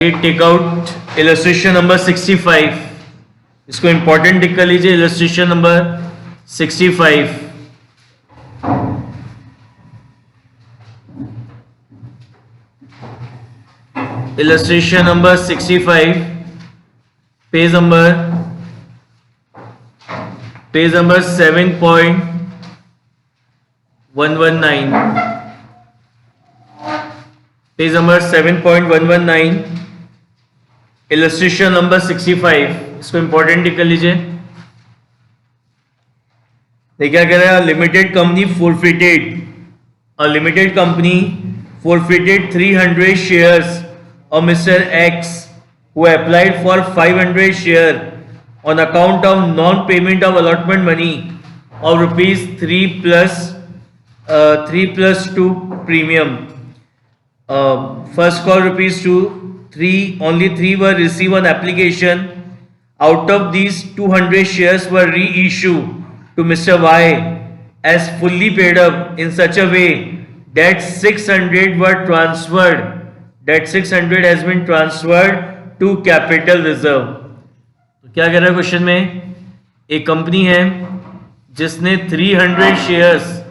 Take out illustration number 65, इसको important टिक कर लीजिए। Illustration number 65, illustration number 65, page number 7.119, page number 7.119, illustration number 65, इसको important टिक कर लीजिए। क्या कह रहा है? Limited company forfeited, a limited company forfeited 300 shares of Mr. X who applied for 500 share on account of non-payment of allotment money of rupees 3 plus 2 premium. First call rupees 2, 3, only 3 were received on application. Out of these 200 shares were reissued to Mr. Y as fully paid up in such a way that 600 were transferred, that 600 has been transferred to capital reserve. तो क्या कह रहा है question में? एक company है जिसने 300 shares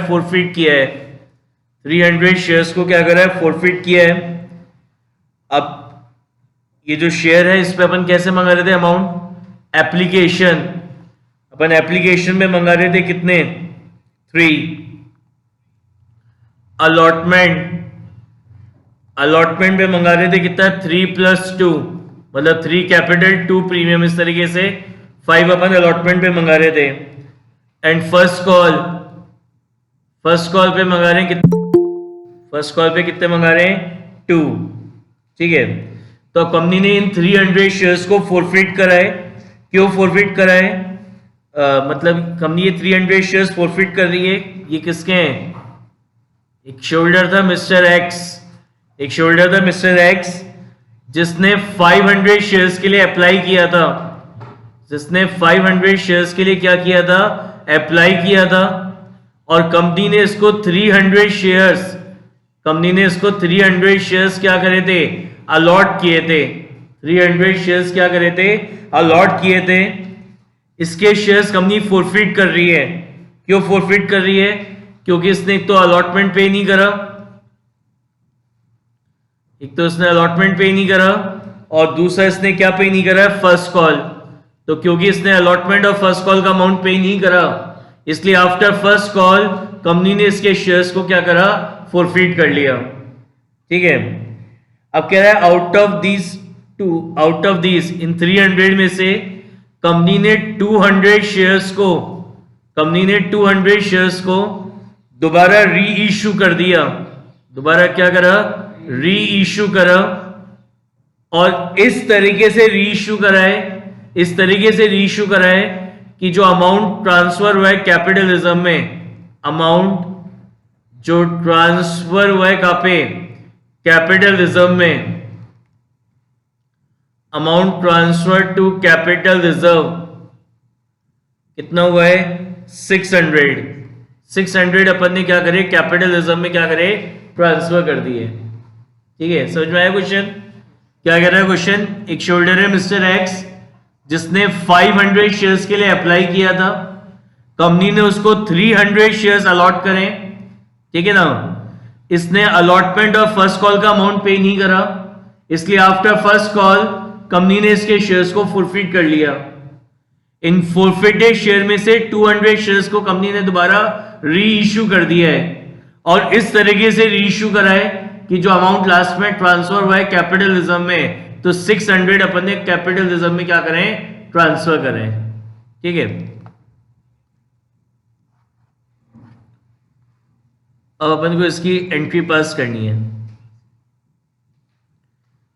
forfeit किया है, 300 शेयर्स को क्या कर रहा है? फोरफिट किया है। अब ये जो शेयर है इस पे अपन कैसे मंगा रहे थे अमाउंट? एप्लीकेशन, अपन एप्लीकेशन में मंगा रहे थे कितने? 3। अलॉटमेंट पे मंगा रहे थे कितना? 3 + 2, मतलब 3 कैपिटल 2 प्रीमियम, इस तरीके से 5 अपन अलॉटमेंट पे मंगा रहे थे। एंड फर्स्ट कॉल पे मंगा रहे हैं कितने? फर्स्ट कॉल पे कितने मंगा रहे हैं? 2। ठीक है, तो कंपनी ने इन 300 शेयर्स को फोरफिट कराए। क्यों फोरफिट कराए? मतलब कंपनी ये 300 शेयर्स फोरफिट कर रही है। ये किसके हैं? एक शोल्डर था मिस्टर एक्स, जिसने 500 शेयर्स के लिए अप्लाई किया था, जिसने 500 शेयर्स के लिए क्या किया था? अप्लाई किया था। और कंपनी ने इसको 300 शेयर्स क्या करे थे? अलॉट किए थे। 300 शेयर्स क्या करे थे? अलॉट किए थे। इसके शेयर्स कंपनी फोरफिट कर रही है। क्यों फोरफिट कर रही है? क्योंकि इसने एक तो अलॉटमेंट पे नहीं करा, और दूसरा इसने क्या पे नहीं करा? First call. तो क्योंकि इसने अलॉटमेंट और फर्स्ट कॉल का अमाउंट पे नहीं करा, इसलिए आफ्टर फर्स्ट कॉल कंपनी ने इसके शेयर्स को क्या करा? फोरफिट कर लिया। ठीक है, अब कह रहा है आउट ऑफ दीज इन 300 में से कंपनी ने 200 शेयर्स को दोबारा रीइश्यू कर दिया। दोबारा क्या करा? रीइश्यू करा। और इस तरीके से रीइश्यू कराए कि जो अमाउंट ट्रांसफर हुआ है कैपिटलिज्म में, अमाउंट जो ट्रांसफर हुआ है कहां पे? कैपिटलिज्म में। Amount transfer to capital reserve कितना हुआ है? 600 अपन ने क्या करे? कैपिटल रिजर्व में क्या करे? ट्रांसफर कर दिए। ठीक है, समझ में आया क्वेश्चन? क्या कह रहा है क्वेश्चन? एक शोल्डर है मिस्टर एक्स, जिसने 500 शेयर्स के लिए अप्लाई किया था। कंपनी ने उसको 300 शेयर्स अलॉट करें। ठीक है ना? इसने अलॉटमेंट और फर्स्ट कॉल का अमाउंट पे नहीं करा, इसलिए आफ्टर फर्स्ट कॉल कंपनी ने इसके शेयर्स को फोरफिट कर लिया। इन फोरफिटेड शेयर में से 200 शेयर्स को कंपनी ने दोबारा रीइश्यू कर दिया है, और इस तरीके से रीइश्यू करा है कि जो अमाउंट लास्ट में ट्रांसफर हुआ है कैपिटलिज्म में, तो 600 अपन ने कैपिटलिज्म में क्या करें? ट्रांसफर करें। ठीक है, अब अपन को इसकी एंट्री पास करनी है।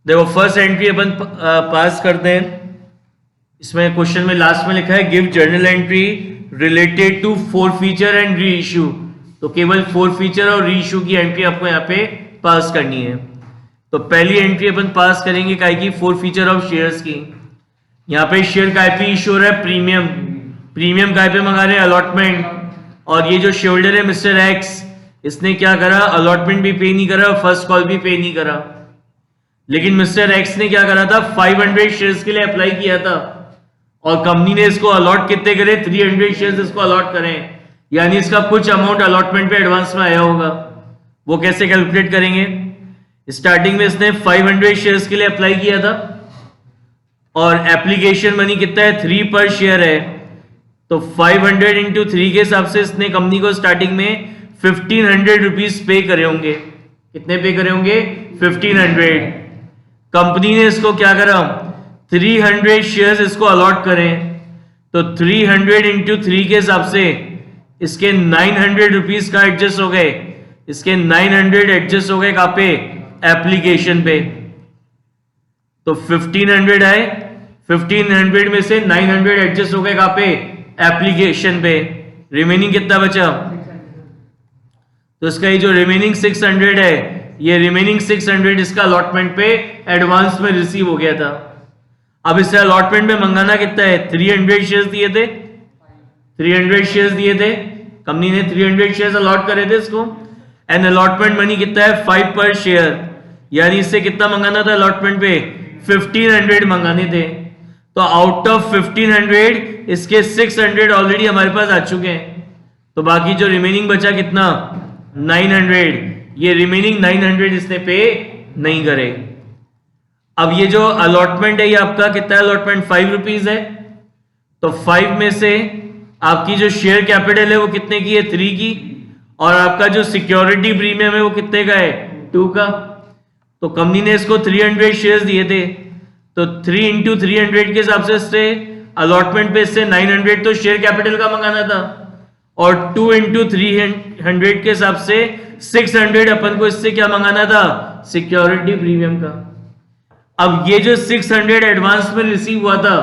देखो, फर्स्ट एंट्री अपन पास करते हैं। इसमें क्वेश्चन में लास्ट में लिखा है give journal entry related to forfeiture and reissue. तो केवल फोरफीचर और री इश्यू की एंट्री आपको यहाँ पे पास करनी है। तो पहली एंट्री अपन पास करेंगे काय की? फोरफीचर ऑफ शेयर्स की। यहाँ पे शेयर काय पे इश्यू हो रहा है? प्रीमियम काय पे मंगा रहे हैं? अलॉटमेंट। और ये जो शेयर होल्डर है मिस्टर एक्स, इसने क्या करा, अलॉटमेंट भी पे नहीं करा, फर्स्ट कॉल भी पे नहीं करा। लेकिन मिस्टर एक्स ने क्या करा था, 500 शेयर्स के लिए अप्लाई किया था और कंपनी ने इसको अलॉट कितने करे, 300 शेयर्स इसको अलॉट करें, यानी इसका कुछ अमाउंट अलॉटमेंट पे एडवांस में आया होगा। वो कैसे कैलकुलेट करेंगे, स्टार्टिंग में इसने 500 शेयर्स के लिए अप्लाई किया था और एप्लीकेशन मनी कितना है, 3 पर शेयर है, तो 500 इंटू 3 के हिसाब से इसने कंपनी को स्टार्टिंग में 1500 रुपीज पे करे होंगे। कितने पे करे होंगे, 1500। कंपनी ने इसको क्या करा, 300 शेयर्स इसको अलॉट करें, तो 300 इंटू 3 के हिसाब से इसके 900 रुपीज का एडजस्ट हो गए, इसके 900 एडजस्ट हो गए कहां पे, एप्लीकेशन पे। तो 1500 आए, 1500 में से 900 एडजस्ट हो गए कहां पे, एप्लीकेशन पे। रिमेनिंग कितना बचा, तो इसका ये जो रिमेनिंग 600 है, ये रिमेनिंग 600 इसका अलॉटमेंट पे एडवांस में रिसीव हो गया था। अब इसे अलॉटमेंट में मंगाना कितना है, 300 शेयर्स दिए थे, 300 शेयर्स दिए थे, कंपनी ने 300 शेयर्स अलॉट करे थे इसको, एंड अलॉटमेंट मनी कितना है, 5 पर शेयर, यानी इससे कितना मंगाना था अलॉटमेंट पे, 1500 मंगाने थे। तो आउट ऑफ 1500 इसके 600 ऑलरेडी हमारे पास आ चुके हैं, तो बाकी जो रिमेनिंग बचा कितना, 900, ये रिमेनिंग 900 इसने पे नहीं करे। अब ये जो अलॉटमेंट है ये आपका कितना अलॉटमेंट, 5 रुपीज है, तो 5 में से आपकी जो शेयर कैपिटल है वो कितने की है, 3 की, और आपका जो सिक्योरिटी प्रीमियम है वो कितने का है, 2 का। तो कंपनी ने इसको 300 शेयर्स दिए थे, तो 3 इंटू 300 के हिसाब से इससे अलॉटमेंट पे इससे 900 तो शेयर कैपिटल का मंगाना था, और 2 इंटू 300 के हिसाब से 600 अपन को इससे क्या मंगाना था, सिक्योरिटी प्रीमियम का। अब ये जो 600 एडवांस में रिसीव हुआ था,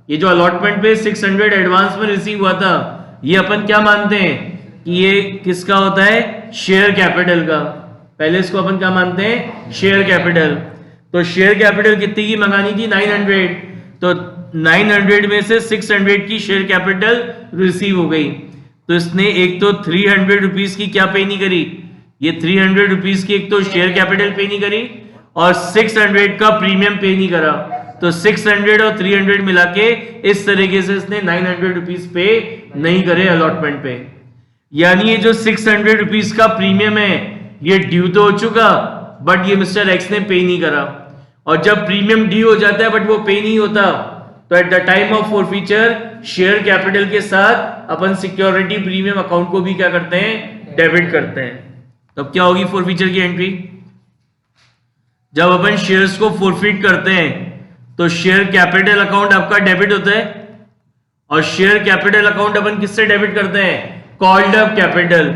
ये जो अलॉटमेंट पे 600 एडवांस में रिसीव हुआ था, ये अपन क्या मानते हैं कि ये किसका होता है, शेयर कैपिटल का। पहले इसको अपन क्या मानते हैं, शेयर कैपिटल। तो शेयर कैपिटल कितनी की मंगानी थी, 900, तो 900 में से 600 की शेयर कैपिटल रिसीव हो गई। तो इसने एक तो 300 रुपीज की क्या पे नहीं करी, ये 300 रुपीज की एक तो शेयर कैपिटल पे नहीं करी और 600 का प्रीमियम पे नहीं करा, तो 600 और 300 मिला के इस तरीके से इसने 900 रुपीज पे नहीं करे अलॉटमेंट पे। यानी ये जो 600 रुपीज का प्रीमियम है ये ड्यू तो हो चुका, बट ये मिस्टर एक्स ने पे नहीं करा। और जब प्रीमियम ड्यू हो जाता है बट वो पे नहीं होता, तो eight the time of forfeiture share capital के साथ अपन सिक्योरिटी प्रीमियम अकाउंट को भी क्या करते हैं, डेबिट करते हैं। तब क्या होगी फॉरफीचर की एंट्री, जब अपन शेयर्स को फॉरफिट करते हैं तो शेयर कैपिटल अकाउंट आपका डेबिट होता है, और शेयर कैपिटल अकाउंट अपन किससे डेबिट करते हैं, कॉल्ड अप कैपिटल।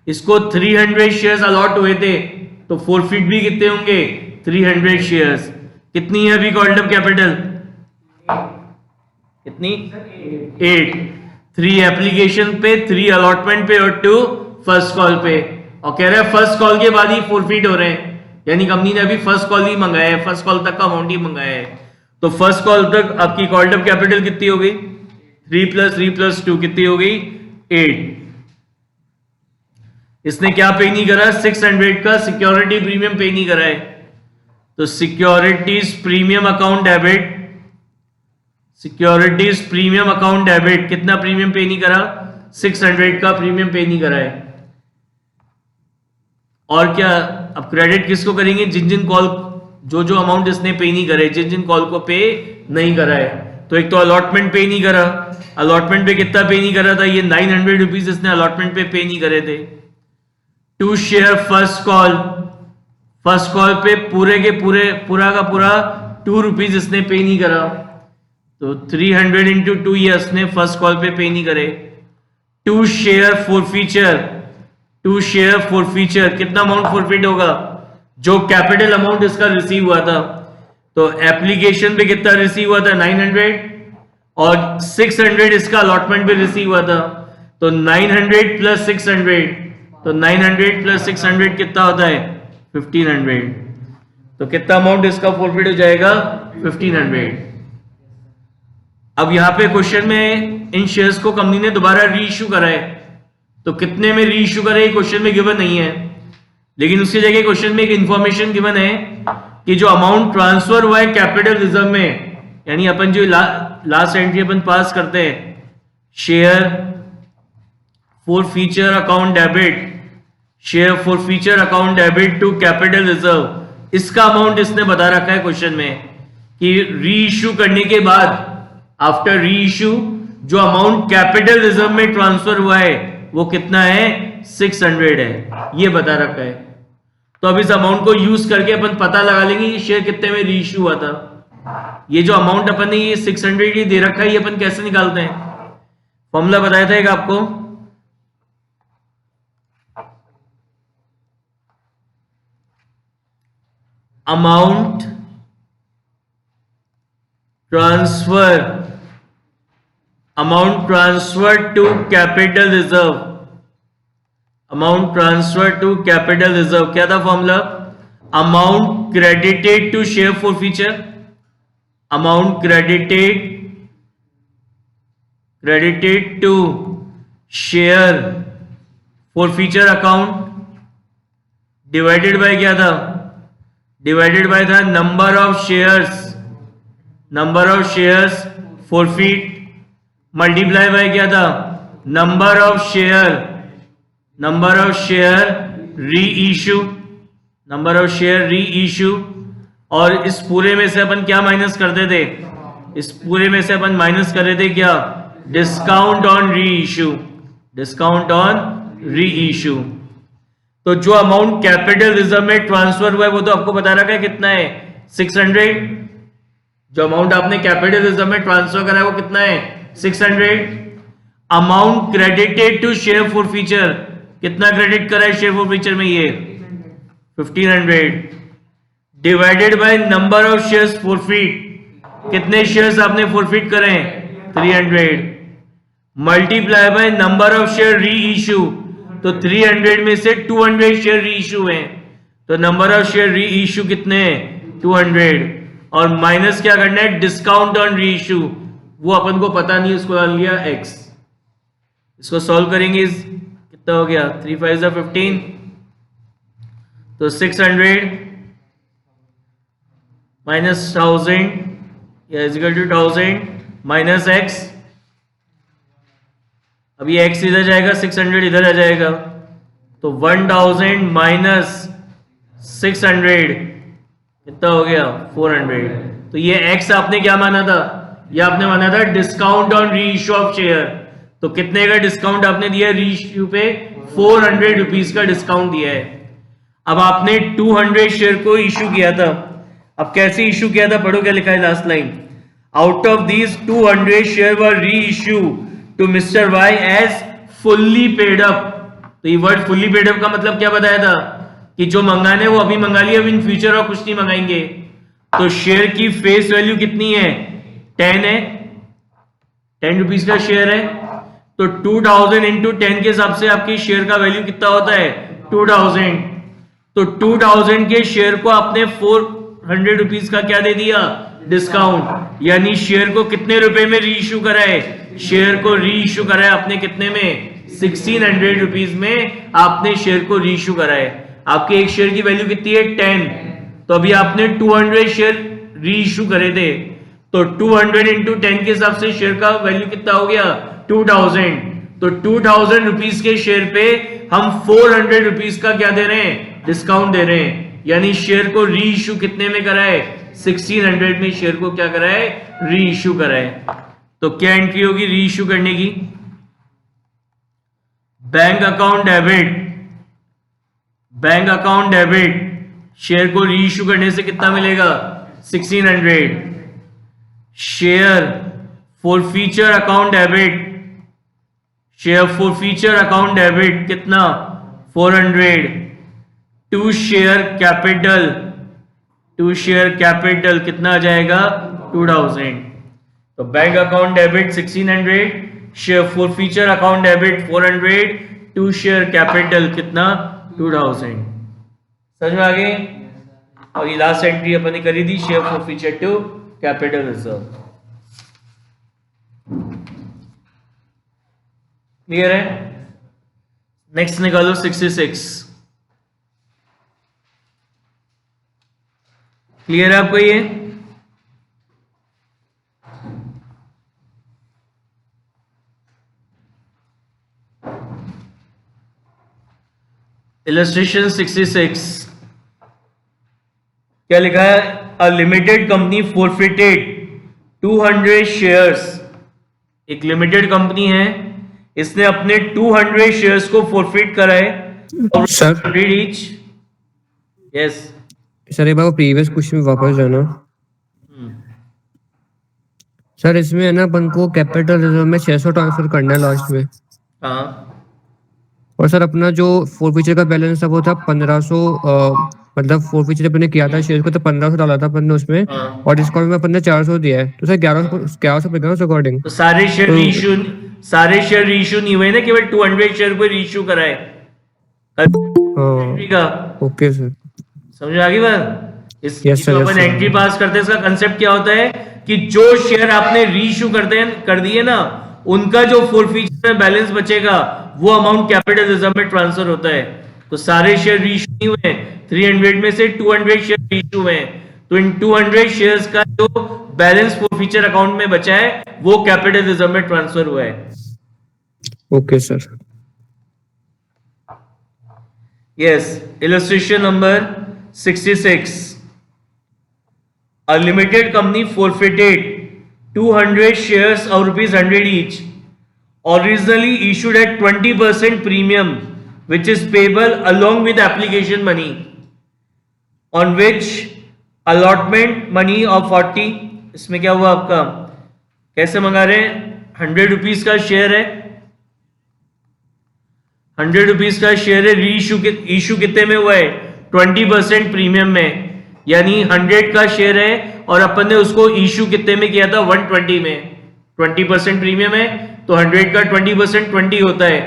इसको 300 शेयर्स अलॉट हुए थे, तो फॉरफिट भी कितने होंगे, 300 शेयर्स। कितनी है अभी कॉल्ड अप कैपिटल, कितनी, 8, 3 एप्लीकेशन पे, 3 अलॉटमेंट पे और 2 फर्स्ट कॉल पे। और कह रहे हैं फर्स्ट कॉल के बाद ही फॉरफिट हो रहे हैं, यानी कंपनी ने अभी फर्स्ट कॉल ही मंगाया है, फर्स्ट कॉल तक का अमाउंट ही मंगाया है। तो फर्स्ट कॉल तक आपकी कॉल्ड अप कैपिटल कितनी हो गई, 3 + 3 + 2 कितनी हो गई, 8। इसने क्या पे नहीं करा, 600 का सिक्योरिटी प्रीमियम पे नहीं करा है, तो securities premium account debit, securities premium account debit, कितना प्रीमियम पे नहीं करा, 600 का प्रीमियम पे नहीं करा है। और क्या, अब क्रेडिट किसको करेंगे, जिन जिन कॉल, जो जो अमाउंट इसने पे नहीं करे, जिन जिन कॉल को पे नहीं करा है। तो एक तो अलॉटमेंट पे नहीं करा, अलॉटमेंट पे कितना पे नहीं करा था, ये 900 रुपीज इसने अलॉटमेंट पे नहीं करे थे। 2 शेयर फर्स्ट कॉल पे पूरे के पूरा का पूरा 2 रुपीज इसने पे नहीं करा, तो 300 इंटू 2 ये इसने फर्स्ट कॉल पे नहीं करे। 2 शेयर फॉरफीचर, कितना अमाउंट फॉरफिट होगा, जो कैपिटल अमाउंट इसका रिसीव हुआ था, तो एप्लीकेशन पे कितना रिसीव हुआ था, 900, और 600 इसका अलॉटमेंट पे रिसीव हुआ था, तो 900 + 600, तो 900 + 600 कितना होता है, 1500। तो कितना अमाउंट इसका फॉरफिट हो जाएगा, 1500। अब यहां पे क्वेश्चन में इन शेयर्स को कंपनी ने दोबारा री इश्यू करा है, तो कितने में री इशू करे क्वेश्चन में गिवन नहीं है, लेकिन उसकी जगह क्वेश्चन में एक इंफॉर्मेशन गिवन है कि जो अमाउंट ट्रांसफर हुआ है कैपिटल रिजर्व में, यानी अपन जो लास्ट एंट्री अपन पास करते हैं, share forfeiture account debit, share forfeiture account debit to capital reserve, इसका अमाउंट इसने बता रखा है क्वेश्चन में कि री इश्यू करने के बाद, आफ्टर री इश्यू जो अमाउंट कैपिटल रिजर्व में ट्रांसफर हुआ है वो कितना है, 600 है, ये बता रखा है। तो अब इस अमाउंट को यूज करके अपन पता लगा लेंगे कि शेयर कितने में री इश्यू हुआ था। ये जो अमाउंट अपन ने ये 600 ये दे रखा है, ये अपन कैसे निकालते हैं, फॉर्मूला बताया था एक आपको, amount transfer to capital reserve, amount transfer to capital reserve क्या था formula, amount credited to share forfeiture, amount credited to share forfeiture account divided by क्या था, डिवाइडेड बाय था number of shares forfeit, multiply by क्या था, number of share reissue, और इस पूरे में से अपन क्या माइनस करते थे, इस पूरे में से अपन माइनस कर रहे थे क्या, डिस्काउंट ऑन री इशू। तो जो अमाउंट कैपिटल रिजर्व में ट्रांसफर हुआ है वो तो आपको बता रखा है कितना है, 600। जो अमाउंट आपने कैपिटल रिजर्व में ट्रांसफर करा है वो कितना है, 600। Amount credited to share forfeiture, कितना क्रेडिट करा है शेयर फॉर फ्यूचर में, ये 1500, divided by number of shares forfeit, कितने शेयर्स आपने फॉरफिट करे हैं, 300, multiply by number of share reissue, तो 300 में से 200 शेयर री इशू हैं, तो number of share reissue कितने हैं, 200, और माइनस क्या करना है, डिस्काउंट ऑन री इशू, वो अपन को पता नहीं, उसको डाल लिया x। इसको सॉल्व करेंगे, कितना हो गया, 3 5 15, तो 600 minus 1000 is equal to 1000 minus x, अब ये x इधर जाएगा, 600 इधर आ जाएगा, तो 1000 माइनस 600 कितना हो गया, 400। तो ये x आपने क्या माना था, ये आपने माना था डिस्काउंट ऑन री इशू ऑफ शेयर, तो कितने का डिस्काउंट आपने दिया है, री इशू पे 400 रुपीज का डिस्काउंट दिया है। अब आपने 200 शेयर को इशू किया था, अब कैसे इशू किया था, पढ़ो क्या लिखा है last line, out of these 200 share were reissue to Mr Y as fully paid up. तो ये वर्ड फुल्ली पेड अप का मतलब क्या बताया था कि जो मंगाने वो अभी मंगा लिया, इन फ्यूचर और कुछ नहीं मंगाएंगे। तो शेयर की फेस वैल्यू कितनी है, 10 है, 10 रुपीज का शेयर है, तो 2000 इंटू 10 के हिसाब से आपकी शेयर का वैल्यू कितना होता है, 2000। तो 2000 के शेयर को आपने 400 रुपीज का क्या दे दिया, डिस्काउंट, यानी शेयर को कितने रुपए में री इशू करा है, शेयर को री इशू करा है आपने कितने में, 1600 रुपीज में आपने शेयर को री इशू करा है। आपके एक शेयर की वैल्यू कितनी है, 10, तो अभी आपने 200 शेयर री इशू करे थे, तो 200 इंटू 10 के हिसाब से शेयर का वैल्यू कितना हो गया, 2000। तो 2000 रुपीज के शेयर पे हम 400 रुपीज का क्या दे रहे हैं, डिस्काउंट दे रहे हैं, यानी शेयर को री इशू कितने में करा है, 1600 में शेयर को क्या करा है, री इशू करा है। तो क्या एंट्री होगी री इशू करने की, बैंक अकाउंट डेबिट, शेयर को री इशू करने से कितना मिलेगा, 1600, share forfeiture account debit, share forfeiture account debit कितना, 400, टू शेयर कैपिटल कितना आ जाएगा, 2000। तो bank account debit 1600, share forfeiture account debit 400, to share capital कितना, 2000। समझ में आ गई। और ये लास्ट एंट्री अपन ने करी थी, share forfeiture to capital reserve. Clear है। नेक्स्ट निकालो 66। क्लियर है आपको ये? इलस्ट्रेशन 66 क्या लिखा है? A limited company forfeited 200 shares. एक लिमिटेड कंपनी है, इसने अपने 200 शेयर्स को फोरफिट कराए सर 100 ईच। यस सर एक बार प्रीवियस क्वेश्चन में वापस जाना। सर इसमें है ना अपन को कैपिटल रिजर्व में 600 ट्रांसफर करना है लास्ट में, हाँ और सर अपना जो फोरफीचर का बैलेंस था वो था 1500, मतलब फोरफीचर अपने किया था शेयर को तो 1500 डाला था अपन ने उसमें, हाँ। और डिस्काउंट में अपन ने 400 दिया है, तो सर 1100 पे उस अकॉर्डिंग। तो सारे शेयर रीइश्यू नहीं हुए ना, केवल 200 शेयर को रीइश्यू कराए। हाँ का ओके सर, समझ आ गई बात? इस Yes, sir, जो yes, अपन sir. एंट्री पास करते हैं, इसका कंसेप्ट क्या होता है कि जो शेयर आपने रीइश्यू कर दिए ना, उनका जो फोरफीचर में बैलेंस बचेगा वो अमाउंट कैपिटल रिजर्व में ट्रांसफर होता है। तो सारे शेयर रीइश्यू नहीं हुए, 300 में से 200 शेयर रीइश्यू हुए हैं, तो इन 200 शेयर्स का जो बैलेंस फोरफीचर अकाउंट में बचा है वो कैपिटल रिजर्व में ट्रांसफर हुआ है। Okay sir. Yes, illustration number 66. A limited company forfeited 200 shares of rupees 100 each, originally issued at 20% premium, which is payable along with application money, on which allotment money of 40। इसमें क्या हुआ आपका? कैसे मंगा रहे हैं? 100 रुपीज का शेयर है, 100 रुपीज का शेयर है, इशू कितने में हुआ है? 20% प्रीमियम में, यानी 100 का शेयर है और अपन ने उसको इशू कितने में किया था? 120 में। 20% प्रीमियम है तो 100 का 20% 20 होता है,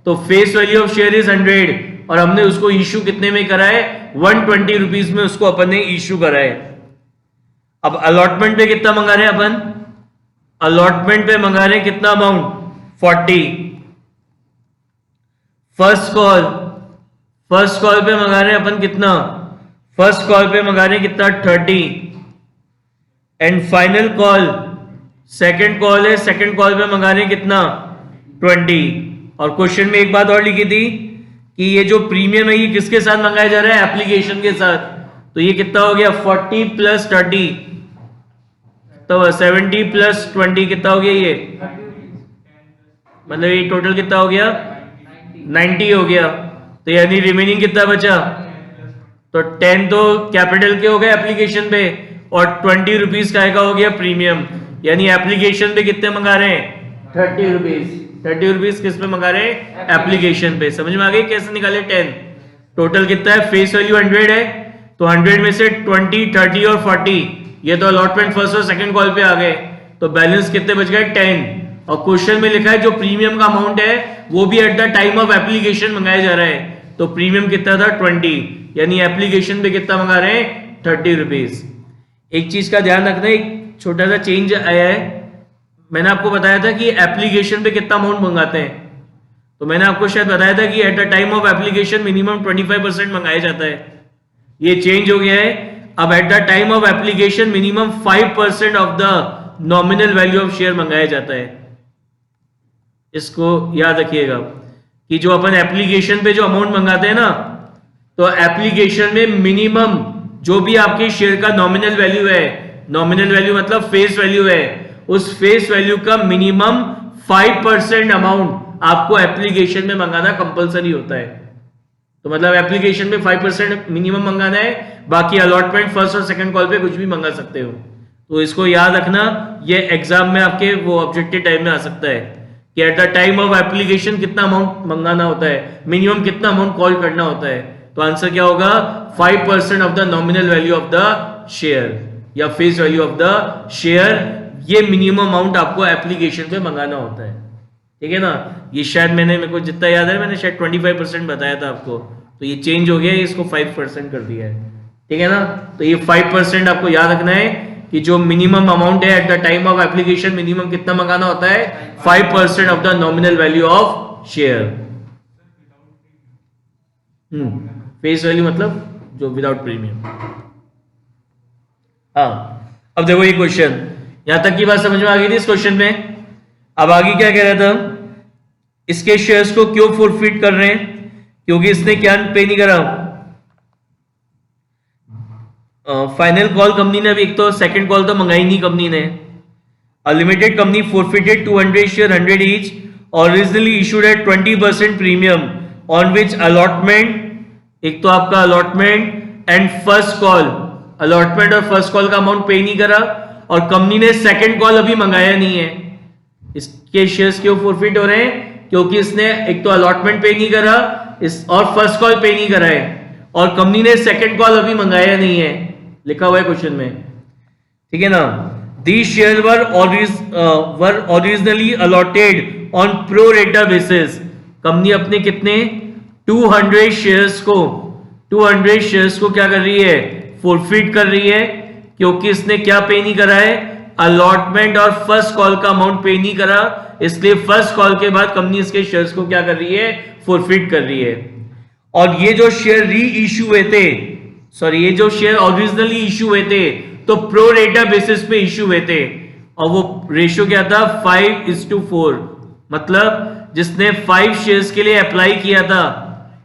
तो face value of share is 100 और हमने उसको इशू कितने में करा है? 120 रुपीज में उसको अपन ने इशू करा है। अब अलॉटमेंट पे कितना मंगा रहे हैं अपन? अलॉटमेंट पे मंगा रहे हैं कितना अमाउंट? 40। फर्स्ट कॉल पे मंगा रहे हैं अपन कितना? फर्स्ट कॉल पे मंगा रहे हैं कितना? 30। And final call second call है, सेकंड कॉल पे मंगा रहे हैं कितना? 20। और क्वेश्चन में एक बात और लिखी थी कि ये जो प्रीमियम है ये किसके साथ मंगाया जा रहा है? एप्लीकेशन के साथ। तो ये कितना हो गया? 40 प्लस 30 तो 70 प्लस 20 कितना हो गया? ये मतलब ये टोटल कितना हो गया? 90 हो गया। तो यानी रिमेनिंग कितना बचा? तो 10 तो कैपिटल के हो गए एप्लीकेशन पे और 20 रुपीज का हो गया प्रीमियम, यानी एप्लीकेशन पे कितने मंगा रहे हैं? 30 रुपीज। 30 रुपीज किस पे मंगा रहे हैं? एप्लीकेशन पे। समझ में आ गई कैसे निकाले? 10 टोटल कितना है? फेस वैल्यू 100 है, तो 100 में से 20, 30 और 40 ये तो अलॉटमेंट फर्स्ट और सेकंड कॉल पे आ गए, तो बैलेंस कितने बच गए? 10। और क्वेश्चन में लिखा है जो प्रीमियम का अमाउंट है वो भी eight the time of application मंगाया जा रहा है, तो प्रीमियम कितना था? 20, यानी एप्लीकेशन पे कितना मंगा रहे हैं? 30 रुपीज। एक चीज का ध्यान रखना, एक छोटा सा चेंज आया है। मैंने आपको बताया था कि एप्लीकेशन पे कितना अमाउंट मंगाते हैं, तो मैंने आपको शायद बताया था कि eight the time of application minimum 25% मंगाया जाता है। ये चेंज हो गया है, अब eight the time of application minimum 5% of the nominal value of share मंगाया जाता है। इसको याद रखिएगा कि जो अपन एप्लीकेशन पे जो अमाउंट मंगाते हैं ना, तो एप्लीकेशन में मिनिमम जो भी आपके शेयर का नॉमिनल वैल्यू है, नॉमिनल वैल्यू मतलब फेस वैल्यू है, उस फेस वैल्यू का मिनिमम 5% अमाउंट आपको एप्लीकेशन में मंगाना कंपलसरी होता है। तो मतलब एप्लीकेशन में 5% मिनिमम मंगाना है, बाकी अलॉटमेंट फर्स्ट और सेकंड कॉल पे कुछ भी मंगा सकते हो। तो इसको याद रखना, ये एग्जाम में आपके वो ऑब्जेक्टिव टाइम में आ सकता है कि eight the time of application कितना अमाउंट मंगाना होता है, मिनिमम कितना अमाउंट कॉल करना होता है। तो आंसर क्या होगा? 5% of the nominal value of the share या face value of the share, ये मिनिमम अमाउंट आपको एप्लीकेशन पे मंगाना होता है। ठीक है ना? ये शायद मेरे को जितना याद है मैंने शायद 25% बताया था आपको, तो ये चेंज हो गया है, इसको 5% कर दिया है। ठीक है ना? तो ये 5% आपको याद रखना है कि जो मिनिमम अमाउंट है eight the time of application minimum कितना मंगाना होता है? 5% of the nominal value of share. Face value मतलब जो विदाउट प्रीमियम। हाँ, अब देखो ये क्वेश्चन, यहां तक की बात समझ में आ गई थी इस क्वेश्चन में। अब आगे क्या कह रहा था, इसके शेयर्स को क्यों फोरफिट कर रहे हैं, क्योंकि इसने क्या पे नहीं करा। फाइनल कॉल कंपनी ने, अभी एक तो सेकंड कॉल तो मंगाई नहीं कंपनी ने। Limited company forfeited 200 share 100 each originally issued at 20% premium on which allotment, एक तो आपका allotment and first call, allotment और फर्स्ट कॉल का अमाउंट पे नहीं करा, और कंपनी ने सेकंड कॉल अभी मंगाया नहीं है। इसके शेयर्स क्यों फोरफिट हो रहे हैं, क्योंकि इसने एक तो अलॉटमेंट पे नहीं करा इस और फर्स्ट कॉल पे नहीं करा है, और कंपनी ने सेकंड कॉल अभी मंगाया नहीं है, लिखा हुआ है क्वेश्चन में, ठीक है ना। These shares were originally allotted on pro rata basis. Company अपने कितने 200 शेयर्स को क्या कर रही है, फोरफिट कर रही है, क्योंकि इसने क्या पे नहीं करा है, अलॉटमेंट और फर्स्ट कॉल का अमाउंट पे नहीं करा, इसलिए फर्स्ट कॉल के बाद कंपनी इसके शेयर्स को क्या कर रही है, फोरफिट कर रही है। और ये जो शेयर री इश्यू हुए थे, सॉरी ये जो शेयर ओरिजिनली इश्यू हुए थे तो प्रो रेटा बेसिस पे इश्यू हुए थे, और वो रेशियो क्या था 5:4, मतलब जिसने 5 शेयर्स के लिए अप्लाई किया था,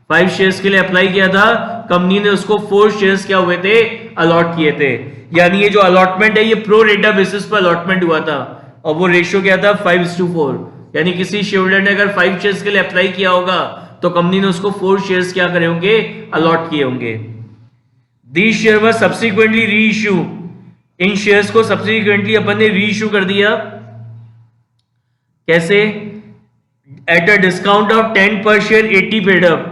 5 शेयर्स के लिए अप्लाई किया था, कंपनी ने उसको 4 शेयर्स क्या हुए थे, अलॉट किए थे। यानी ये जो अलॉटमेंट है ये प्रो रेटा बेसिस पर अलॉटमेंट हुआ था, और वो रेशियो क्या था 5:4। यानी किसी शेयर होल्डर ने अगर 5 शेयर्स के लिए अप्लाई किया होगा तो कंपनी ने उसको 4 शेयर्स क्या करे होंगे, अलॉट किए होंगे। These शेयर वर सब्सिक्वेंटली री इश्यू, इन शेयर्स को सब्सिक्वेंटली अपन ने री इश्यू कर दिया, कैसे, एट अ डिस्काउंट ऑफ 10 पर शेयर 80 पेड अप।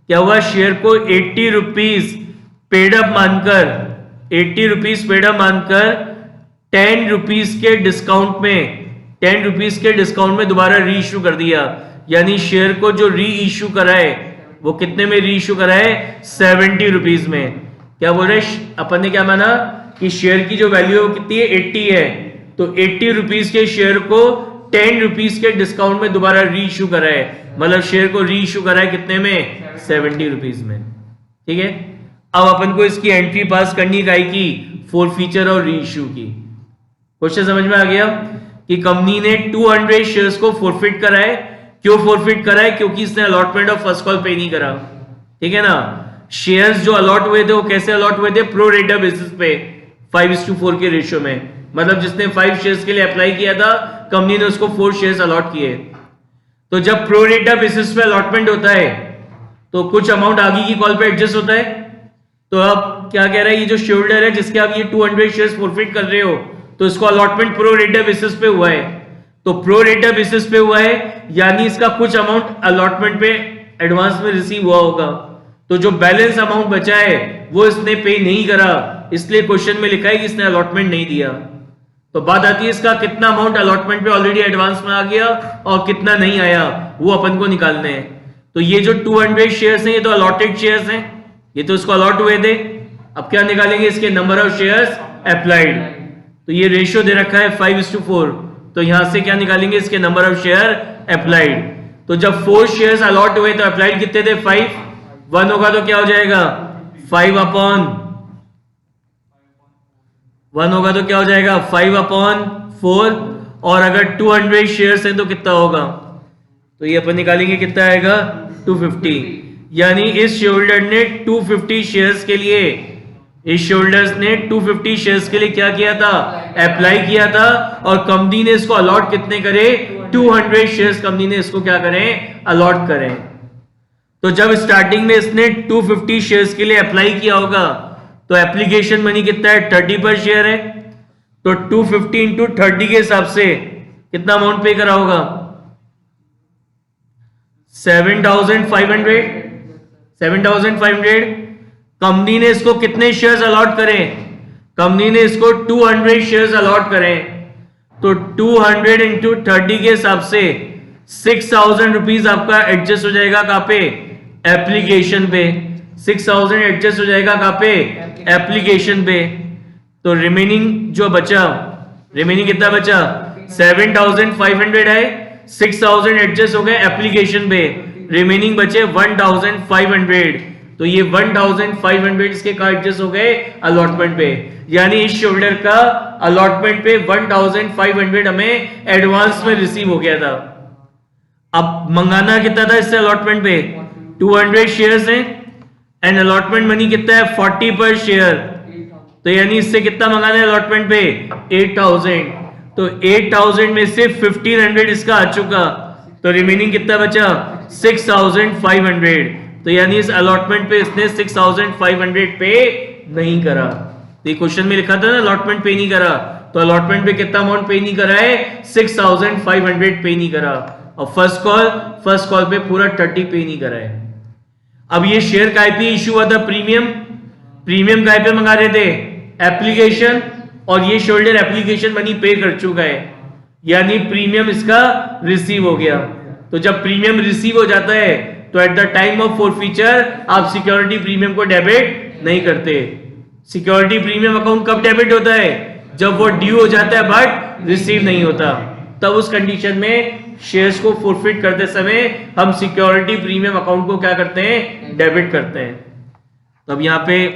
क्या हुआ, शेयर को 80 रुपीज पेड अप मानकर, 80 रुपीज पेड अप मानकर 10 रुपीज के डिस्काउंट में, 10 रुपीज के डिस्काउंट में दोबारा री इश्यू कर दिया। यानी शेयर को जो री इश्यू करा है वो कितने में री इश्यू करा है, 70 रुपीज में। क्या बोल रहे, अपन ने क्या माना कि शेयर की जो वैल्यू कितनी है 80 है, तो 80 रुपीज के शेयर को 10 रुपीज के डिस्काउंट में दोबारा री इश्यू करा है, मतलब शेयर को री इश्यू करा है कितने में, 70 रुपीज में, ठीक है। अब अपन को इसकी एंट्री पास करनी है की फोरफीचर और री इश्यू की। क्वेश्चन समझ में आ गया कि कंपनी ने 200 शेयर्स को फोरफिट करा है। क्यों फोरफिट करा है, क्योंकि इसने अलॉटमेंट और फर्स्ट कॉल पे नहीं करा, ठीक है ना। शेयर्स जो अलॉट हुए थे वो कैसे अलॉट हुए थे, प्रो रेटा बेसिस पे 5:4 के रेशियो में, मतलब जिसने 5 शेयर्स के लिए अप्लाई किया था कंपनी ने उसको 4 शेयर्स अलॉट किए। तो जब प्रो रेटा बेसिस पे अलॉटमेंट होता है तो कुछ अमाउंट आगे की कॉल पे एडजस्ट होता है। तो अब क्या कह रहा है, ये जो शेयर होल्डर है जिसके आप ये 200 शेयर्स फोरफिट कर रहे हो, तो इसको अलॉटमेंट प्रो रेटा बेसिस पे हुआ है, तो प्रो रेटा बेसिस पे हुआ है यानी इसका कुछ अमाउंट अलॉटमेंट पे एडवांस में रिसीव हुआ होगा, तो जो बैलेंस अमाउंट बचा है वो इसने पे नहीं करा, इसलिए क्वेश्चन में लिखा है कि इसने अलॉटमेंट नहीं दिया। तो बात आती है इसका कितना अमाउंट अलॉटमेंट पे ऑलरेडी एडवांस में आ गया और कितना नहीं आया, वो अपन को निकालने हैं। तो ये जो 200 शेयर्स हैं ये तो अलॉटेड शेयर्स हैं, ये तो इसको अलॉट हुए थे। अब क्या निकालेंगे, इसके नंबर ऑफ शेयर्स अप्लाइड। तो ये रेशियो दे रखा है 5:4, तो यहां से क्या निकालेंगे, इसके नंबर ऑफ शेयर अप्लाइड। तो जब 4 शेयर्स अलॉट हुए तो अप्लाइड कितने थे, 5, 1 होगा तो क्या हो जाएगा 5/1 होगा तो क्या हो जाएगा 5/4, और अगर 200 शेयर्स हैं तो कितना होगा, तो ये अपन निकालेंगे कितना आएगा 250। यानी इस शेयर होल्डर ने 250 शेयर्स के लिए, इस शेयर होल्डर्स ने 250 शेयर्स के लिए क्या किया था, अप्लाई किया था, और कंपनी ने इसको अलॉट कितने करे, 200 शेयर्स कंपनी ने इसको क्या करें, अलॉट करें। तो जब स्टार्टिंग में इसने 250 शेयर्स के लिए अप्लाई किया होगा तो एप्लीकेशन मनी कितना है, 30 पर शेयर है, तो 250 इंटू 30 के हिसाब से कितना अमाउंट पे करा होगा, 7,500। कंपनी ने इसको कितने शेयर्स अलॉट करें, कंपनी ने इसको 200 शेयर्स अलॉट करें, तो 200 इंटू 30 के हिसाब से 6,000 रुपीज आपका एडजस्ट हो जाएगा कहां पे, एप्लीकेशन पे। 6,000 एडजस्ट हो जाएगा कहां पे, एप्लीकेशन पे। तो रिमेनिंग जो बचा, रिमेनिंग कितना बचा, 7,500 है, 6,000 एडजस्ट हो गए एप्लीकेशन पे, रिमेनिंग बचे 1,500। तो ये 1500 इसके का एडजस्ट हो गए अलॉटमेंट पे, यानी इस शोल्डर का अलॉटमेंट पे 1500 हमें एडवांस में रिसीव हो गया था। अब मंगाना कितना था इससे अलॉटमेंट पे? 200 शेयर्स हैं एंड अलॉटमेंट मनी कितना है? 40 पर शेयर। तो यानी इससे कितना मंगाना है अलॉटमेंट पे? 8000। तो 8000 में से 1500 इसका आ चुका, तो रिमेनिंग कितना बचा? 6500। तो यानी इस अलॉटमेंट पे इसने 6500 पे नहीं करा। तो ये क्वेश्चन में लिखा था ना अलॉटमेंट पे नहीं करा, तो अलॉटमेंट पे कितना अमाउंट पे नहीं करा है? 6500 पे नहीं करा। और फर्स्ट कॉल पे पूरा 30 पे नहीं करा है। अब ये शेयर काय पे इशू हुआ था? प्रीमियम काय पे मंगा रहे थे? एप्लीकेशन, और ये शोल्डर एप्लीकेशन मनी पे कर चुका है, यानी प्रीमियम इसका रिसीव हो गया। तो जब प्रीमियम रिसीव हो जाता है तो eight the time of forfeiture आप सिक्योरिटी प्रीमियम को डेबिट नहीं करते। सिक्योरिटी प्रीमियम अकाउंट कब डेबिट होता है? जब वो ड्यू हो जाता है बट रिसीव नहीं होता। तब उस कंडीशन में शेयर्स को फॉरफिट करते समय हम सिक्योरिटी प्रीमियम अकाउंट को क्या करते हैं? डेबिट करते हैं। तो अब यहां पे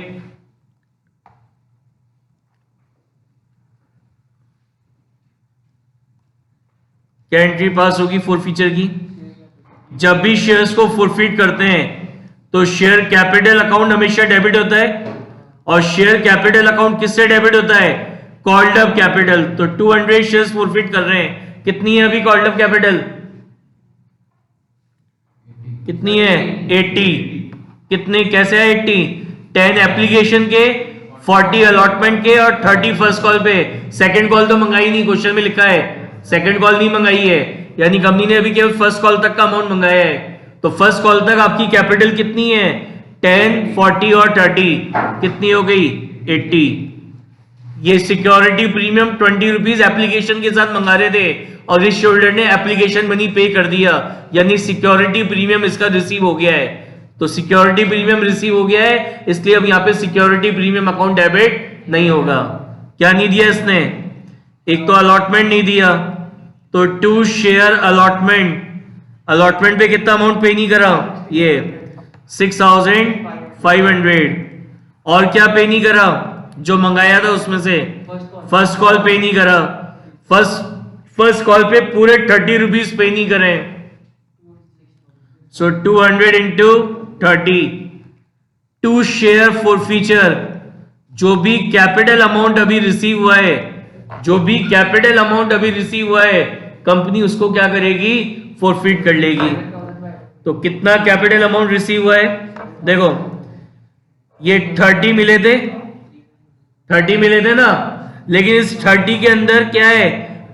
क्या एंट्री पास होगी फॉरफीचर की? जब भी शेयर्स को फॉरफिट करते हैं तो शेयर कैपिटल अकाउंट हमेशा डेबिट होता है, और शेयर कैपिटल अकाउंट किससे डेबिट होता है? Called up capital. तो 200 शेयर्स फॉरफिट कर रहे हैं, कितनी है अभी कॉल्ड अप कैपिटल? कितनी है? 80। कितने, कैसे है 80? 10 एप्लीकेशन के, 40 अलॉटमेंट के और 30 फर्स्ट कॉल पे। सेकंड कॉल तो मंगाई नहीं, क्वेश्चन में लिखा है सेकंड कॉल नहीं मंगाई है, यानी कंपनी ने अभी केवल फर्स्ट कॉल तक का अमाउंट मंगाया है। तो फर्स्ट कॉल तक आपकी कैपिटल कितनी है? 10, 40 और 30, कितनी हो गई? 80। ये सिक्योरिटी प्रीमियम 20 रुपीज एप्लीकेशन के साथ मंगा रहे थे, और इस शोल्डर ने एप्लीकेशन मनी पे कर दिया, यानी सिक्योरिटी प्रीमियम इसका रिसीव हो गया है। तो सिक्योरिटी प्रीमियम रिसीव हो गया है, इसलिए अब यहाँ पे सिक्योरिटी प्रीमियम अकाउंट डेबिट नहीं होगा। क्या नहीं दिया इसने? एक तो अलॉटमेंट नहीं दिया, तो 2 शेयर अलॉटमेंट पे कितना अमाउंट पे नहीं करा? ये 6500। और क्या पे नहीं करा? जो मंगाया था उसमें से फर्स्ट कॉल पे नहीं करा। फर्स्ट कॉल पे पूरे 30 रुपीज पे नहीं करे। सो 200 इंटू 30, 2 शेयर फॉरफीचर। जो भी कैपिटल अमाउंट अभी रिसीव हुआ है, कंपनी उसको क्या करेगी? फॉरफिट कर लेगी। तो कितना कैपिटल अमाउंट रिसीव हुआ है? देखो ये 30 मिले थे ना, लेकिन इस 30 के अंदर क्या है?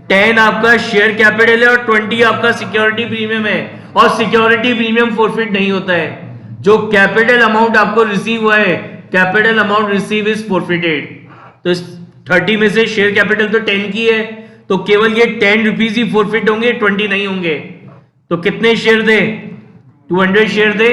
10 आपका शेयर कैपिटल है और 20 आपका सिक्योरिटी प्रीमियम है, और सिक्योरिटी प्रीमियम फॉरफिट नहीं होता है। जो कैपिटल अमाउंट आपको रिसीव हुआ है, capital amount receive is forfeited. तो इस 30 में से शेयर कैपिटल तो 10 की है, तो केवल ये 10 रुपीज ही फॉरफिट होंगे, 20 नहीं होंगे। तो कितने शेयर थे? 200 शेयर थे।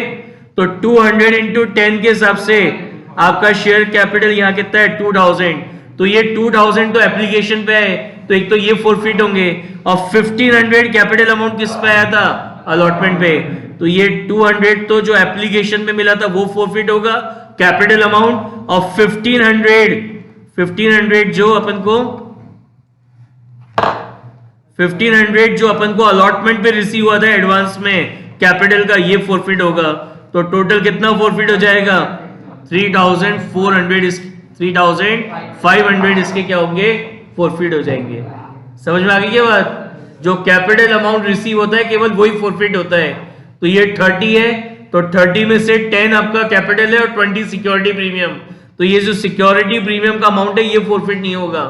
तो 200 इंटू 10 के हिसाब से आपका शेयर कैपिटल यहाँ कितना है? 2000। तो ये 2000 तो एप्लीकेशन पे है, तो एक तो ये फॉरफिट होंगे, और 1500 कैपिटल अमाउंट किस पे आया था? अलॉटमेंट पे। तो ये 200 तो जो एप्लीकेशन में मिला था वो फॉरफिट होगा कैपिटल अमाउंट, और 1500 जो अपन को अलॉटमेंट पे रिसीव हुआ था एडवांस में कैपिटल का, ये फॉरफिट होगा। तो टोटल कितना फॉरफिट हो जाएगा? 3500 इसके क्या होंगे? फॉरफिट हो जाएंगे। समझ में आ गई क्या बात? जो कैपिटल अमाउंट रिसीव होता है केवल वही फॉरफिट होता है। तो ये 30 है, तो 30 में से 10 आपका कैपिटल है और 20 सिक्योरिटी प्रीमियम। तो ये जो सिक्योरिटी प्रीमियम का अमाउंट है ये फॉरफिट नहीं होगा,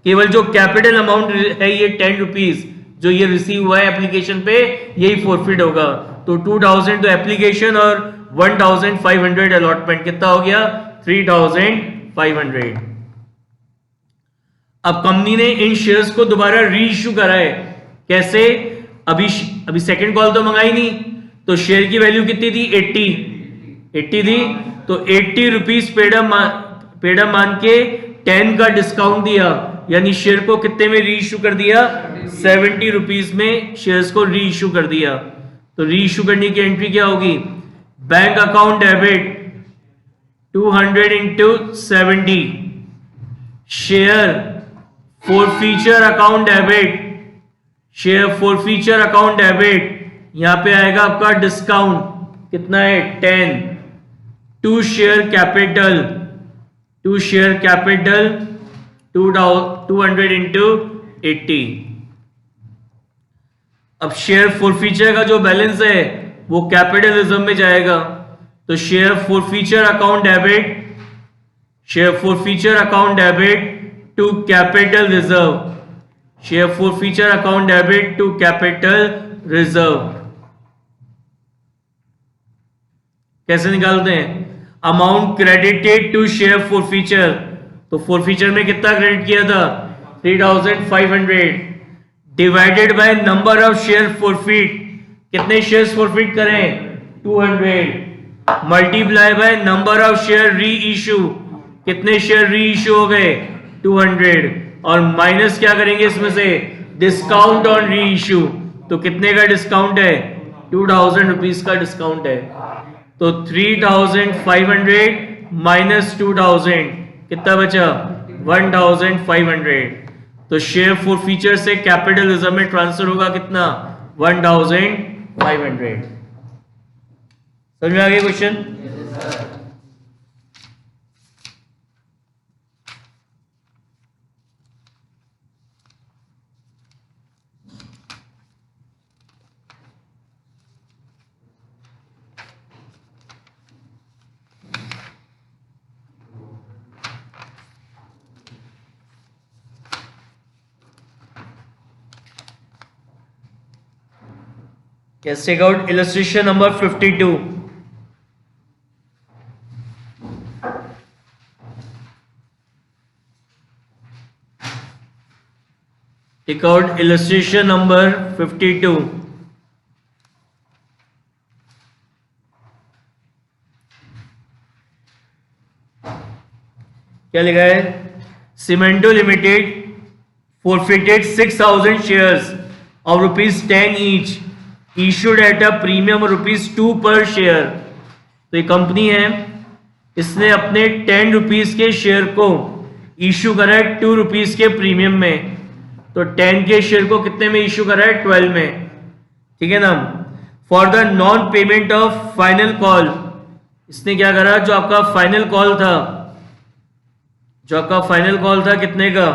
केवल जो कैपिटल अमाउंट है ये 10 रुपीज जो ये रिसीव हुआ है एप्लीकेशन पे, यही फॉरफिट होगा। तो 2000 तो एप्लीकेशन और 1500 अलॉटमेंट, कितना हो गया? 3500। अब कंपनी ने इन शेयर्स को दोबारा री इश्यू करा है। कैसे? अभी सेकंड कॉल तो मंगाई नहीं, तो शेयर की वैल्यू कितनी थी? 80 थी। तो 80 रुपीज पेड अप मान के 10 का डिस्काउंट दिया, यानी शेयर को कितने में री इश्यू कर दिया? 70 रुपीज में शेयर्स को री इश्यू कर दिया। तो री इश्यू करने की एंट्री क्या होगी? Bank account debit 200 into 70 share forfeiture account debit, share forfeiture account debit, यहां पे आएगा आपका डिस्काउंट कितना है 10 टू शेयर कैपिटल 200 into 80। अब शेयर forfeiture का जो बैलेंस है वो कैपिटलिज्म में जाएगा, तो share forfeiture account debit to capital reserve, share forfeiture account debit to capital reserve. कैसे निकालते हैं? Amount credited to share forfeiture, तो forfeiture में कितना क्रेडिट किया था 3500 divided by number of share forfeit, कितने शेयर्स forfeit करें 200 multiply by number of share reissue, कितने शेयर री इशू हो गए 200 और माइनस क्या करेंगे इसमें से डिस्काउंट ऑन री इशू, तो कितने का डिस्काउंट है 2000 रुपीज का डिस्काउंट है, तो 3500 माइनस 2000 कितना बचा 1500, तो शेयर forfeiture से कैपिटलिज्म में ट्रांसफर होगा कितना 1500। समझ में आ गया question? Let's take out illustration number 52. Take out illustration number 52. क्या लिखा है? सीमेंटो limited forfeited 6000 shares of ₹10 each issued at a premium of ₹2 per share। तो ये कंपनी है, इसने अपने 10 रुपीज के शेयर को इशू करा है 2 रुपीज के प्रीमियम में, तो 10 के शेयर को कितने में इशू करा है 12 में, ठीक है ना। For the non payment of final call, इसने क्या करा जो आपका फाइनल कॉल था, कितने का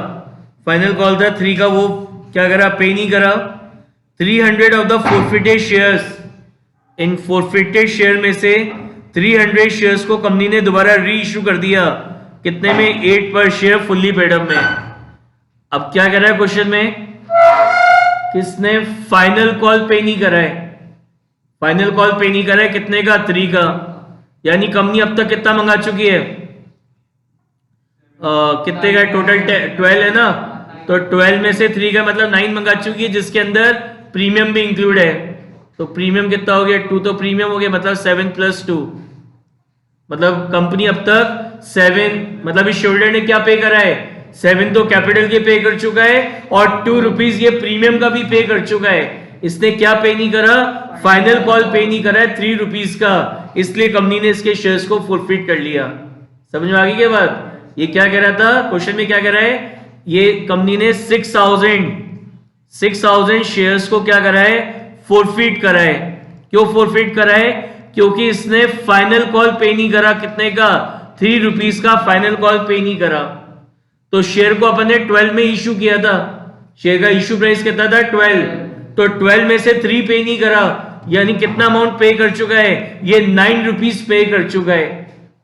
फाइनल कॉल था 3 का, वो क्या करा पे नहीं करा। 300 of the forfeited shares, in forfeited share में से 300 शेयर्स को कंपनी ने दोबारा री इशू कर दिया, कितने में 8 पर शेयर फुल्ली पेड अप में। अब क्या कर रहा है क्वेश्चन में, किसने फाइनल कॉल पे नहीं करा है, कितने का 3 का, यानी कंपनी अब तक कितना मंगा चुकी है, कितने का टोटल 12 है ना, तो 12 में से 3 का मतलब 9 मंगा चुकी है, जिसके अंदर प्रीमियम भी इंक्लूड है, तो प्रीमियम कितना हो गया 2, तो प्रीमियम हो गया मतलब 7 + 2, मतलब कंपनी अब तक 7, मतलब इस शोल्डर ने क्या पे करा है 7 तो कैपिटल के पे कर चुका है और 2 रुपीज ये प्रीमियम का भी पे कर चुका है। इसने क्या पे नहीं करा, फाइनल कॉल पे नहीं करा है 3 रुपीज का, इसलिए कंपनी ने इसके शेयर्स को फॉरफिट कर लिया। समझ में आ गई क्या बात? ये क्या कह रहा था क्वेश्चन में, क्या कह रहा है, ये कंपनी ने 6000 शेयर्स को क्या करा है फॉरफिट करा है। क्यों फॉरफिट करा है? क्योंकि इसने फाइनल कॉल पे नहीं करा, कितने का 3 रुपीज का फाइनल कॉल पे नहीं करा। तो शेयर को अपन ने 12 में इशू किया था, शेयर का इशू प्राइस कितना था 12, तो 12 में से 3 पे नहीं करा, यानी कितना अमाउंट पे कर चुका है, ये 9 रुपीज पे कर चुका है,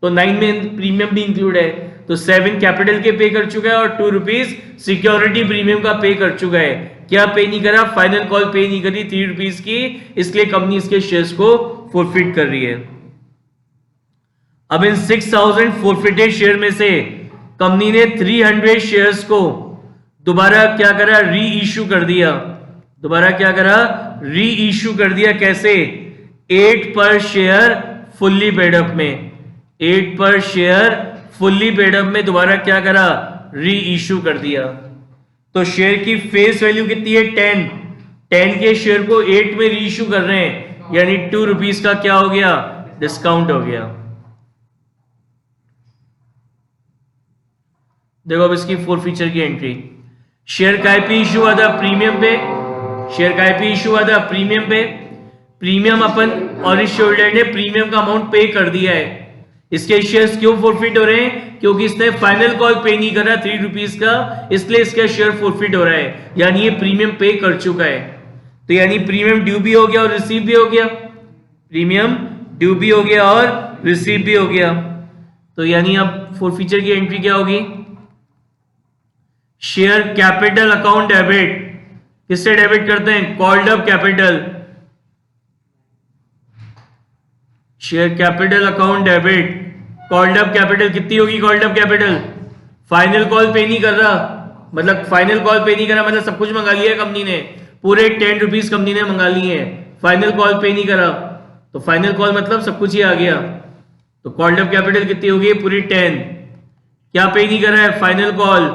तो 9 में प्रीमियम भी इंक्लूड है, तो 7 कैपिटल के पे कर चुका है और 2 रुपीज सिक्योरिटी प्रीमियम का पे कर चुका है। क्या पे नहीं करा, फाइनल कॉल पे नहीं करी 3 रुपीज की, इसलिए कंपनी इसके शेयर्स को फॉरफिट कर रही है। अब इन 6000 फॉरफिटेड शेयर में से कंपनी ने 300 शेयर्स को दोबारा क्या करा, री इशू कर दिया। दोबारा क्या करा, री इशू कर दिया। कैसे? 8 पर शेयर फुल्ली पेड अप में, 8 पर शेयर फुल्ली पेड अप में दोबारा क्या करा, री इशू कर दिया। तो शेयर की फेस वैल्यू कितनी है 10 के शेयर को 8 में री इशू कर रहे हैं, यानी 2 रुपीज का क्या हो गया, डिस्काउंट हो गया। देखो अब इसकी फोर फीचर की एंट्री, शेयर का आईपी इशू हुआ था प्रीमियम पे, शेयर का आईपी इशू हुआ था प्रीमियम पे, प्रीमियम अपन और इस शेयरहोल्डर ने प्रीमियम का अमाउंट पे कर दिया है, इसके शेयर्स क्यों फॉरफिट हो रहे हैं? क्योंकि इसने फाइनल कॉल पे नहीं करा 3 रुपीज का, इसलिए इसका शेयर फॉरफिट हो रहा है, यानी ये प्रीमियम पे कर चुका है। तो यानी प्रीमियम ड्यू भी हो गया और रिसीव भी हो गया, प्रीमियम ड्यू भी हो गया और रिसीव भी हो गया। तो यानी अब फॉरफिचर की एंट्री क्या होगी? शेयर कैपिटल अकाउंट डेबिट, किससे डेबिट करते हैं? Called up capital, share capital account debit, called up capital कितनी होगी? Called up capital final call पे नहीं कर रहा, मतलब फाइनल कॉल पे नहीं कर रहा मतलब सब कुछ मंगा लिया कंपनी ने, पूरे 10 रुपीज कंपनी ने मंगा लिए हैं, फाइनल कॉल पे नहीं करा, तो फाइनल कॉल मतलब सब कुछ ही आ गया। तो कॉल्ड अप कैपिटल कितनी होगी? पूरी 10। क्या पे नहीं कर रहा है? फाइनल कॉल,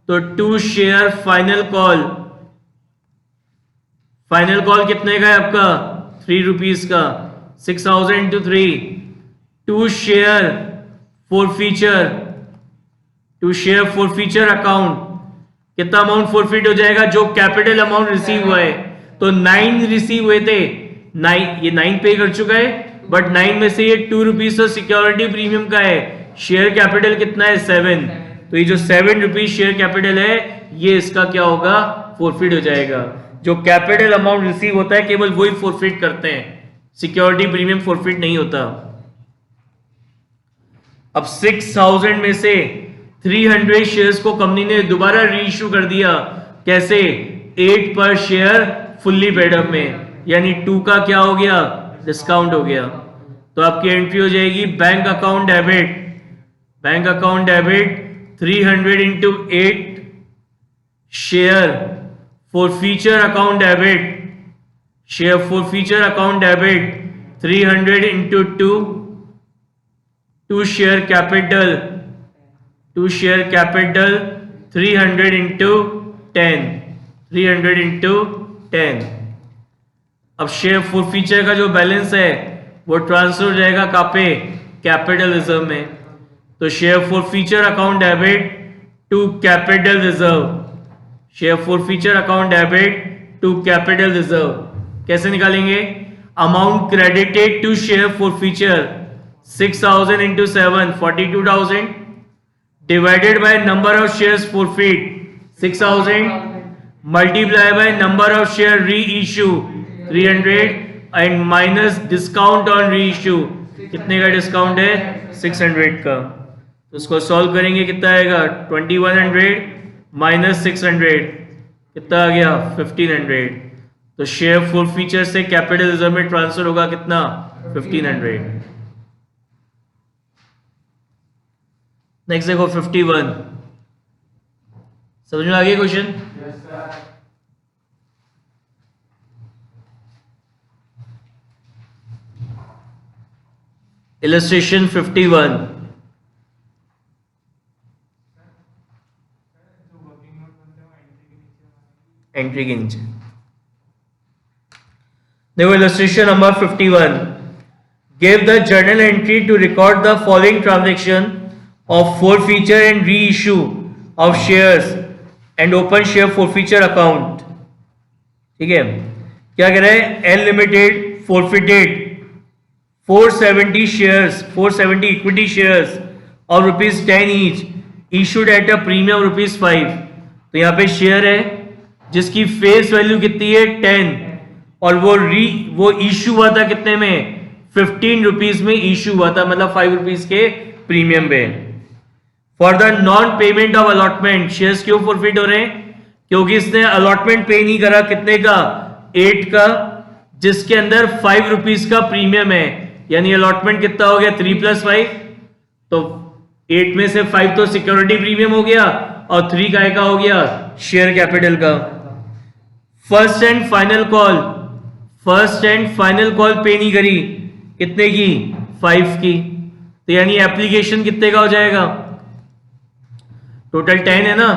तो to share final call, final call कितने का है आपका? 3 रुपीज का, 6000 into 3, to share forfeiture, to share forfeiture account, कितना अमाउंट फॉरफिट हो जाएगा? जो कैपिटल अमाउंट रिसीव हुआ है, तो 9 रिसीव हुए थे, 9 ये 9 पे कर चुका है, बट 9 में से ये 2 रुपीज तो सिक्योरिटी प्रीमियम का है, शेयर कैपिटल कितना है? 7, तो ये जो 7 रुपीज शेयर कैपिटल है ये इसका क्या होगा? फॉरफिट हो जाएगा। जो कैपिटल अमाउंट रिसीव होता है केवल वही फॉरफिट करते हैं, सिक्योरिटी प्रीमियम फॉरफिट नहीं होता। अब 6000 में से 300 शेयर्स को कंपनी ने दोबारा री इश्यू कर दिया, कैसे? 8 पर शेयर फुल्ली पेड अप में, यानी 2 का क्या हो गया? डिस्काउंट हो गया। तो आपकी एंट्री हो जाएगी bank account debit, bank account debit 300 into 8, share forfeiture account debit, share forfeiture account debit 300 into 2, to share capital, to share capital 300 into 10, 300 into 10। अब शेयर फॉरफीचर का जो बैलेंस है वो ट्रांसफर हो जाएगा कहाँ पे? कैपिटल रिजर्व में। तो share forfeiture account debit to capital reserve, share forfeiture account debit to capital reserve कैसे निकालेंगे? Amount credited to share forfeiture 6000 into 7, 42,000 divided by number of shares forfeit 6000 multiply by number of share reissue 300 and minus discount on reissue, कितने का discount है? 600 का। तो उसको solve करेंगे कितना आएगा? 2100 माइनस 600 कितना आ गया? 1500। तो शेयर फॉरफीचर से कैपिटल रिजर्व में ट्रांसफर होगा कितना? 1500। नेक्स्ट देखो 51, समझ में आ गया क्वेश्चन? इलस्ट्रेशन 51, एंट्री के नीचे देखो illustration number 51, give the journal entry to record the following transaction of forfeiture and reissue of shares and open share forfeiture account। ठीक है, क्या कह रहा है? L limited forfeited 470 shares, 470 equity shares और ₹10 each issued at a premium ₹5। तो यहाँ पे शेयर है जिसकी फेस वैल्यू कितनी है? 10, और वो इशू हुआ था कितने में? 15 रुपीज में इशू हुआ था, मतलब 5 रुपीज के प्रीमियम पे। For the non payment of allotment, shares क्यों फॉरफिट हो रहे हैं? क्योंकि इसने अलॉटमेंट पे नहीं करा, कितने का? 8 का, जिसके अंदर 5 रुपीज का प्रीमियम है, यानी अलॉटमेंट कितना हो गया? 3 + 5, तो 8 में से 5 तो सिक्योरिटी प्रीमियम हो गया और 3 का हो गया? शेयर कैपिटल का। First and final call, first and final call पे नहीं करी, कितने की? 5 की। तो यानी एप्लीकेशन कितने का हो जाएगा? टोटल 10 है ना,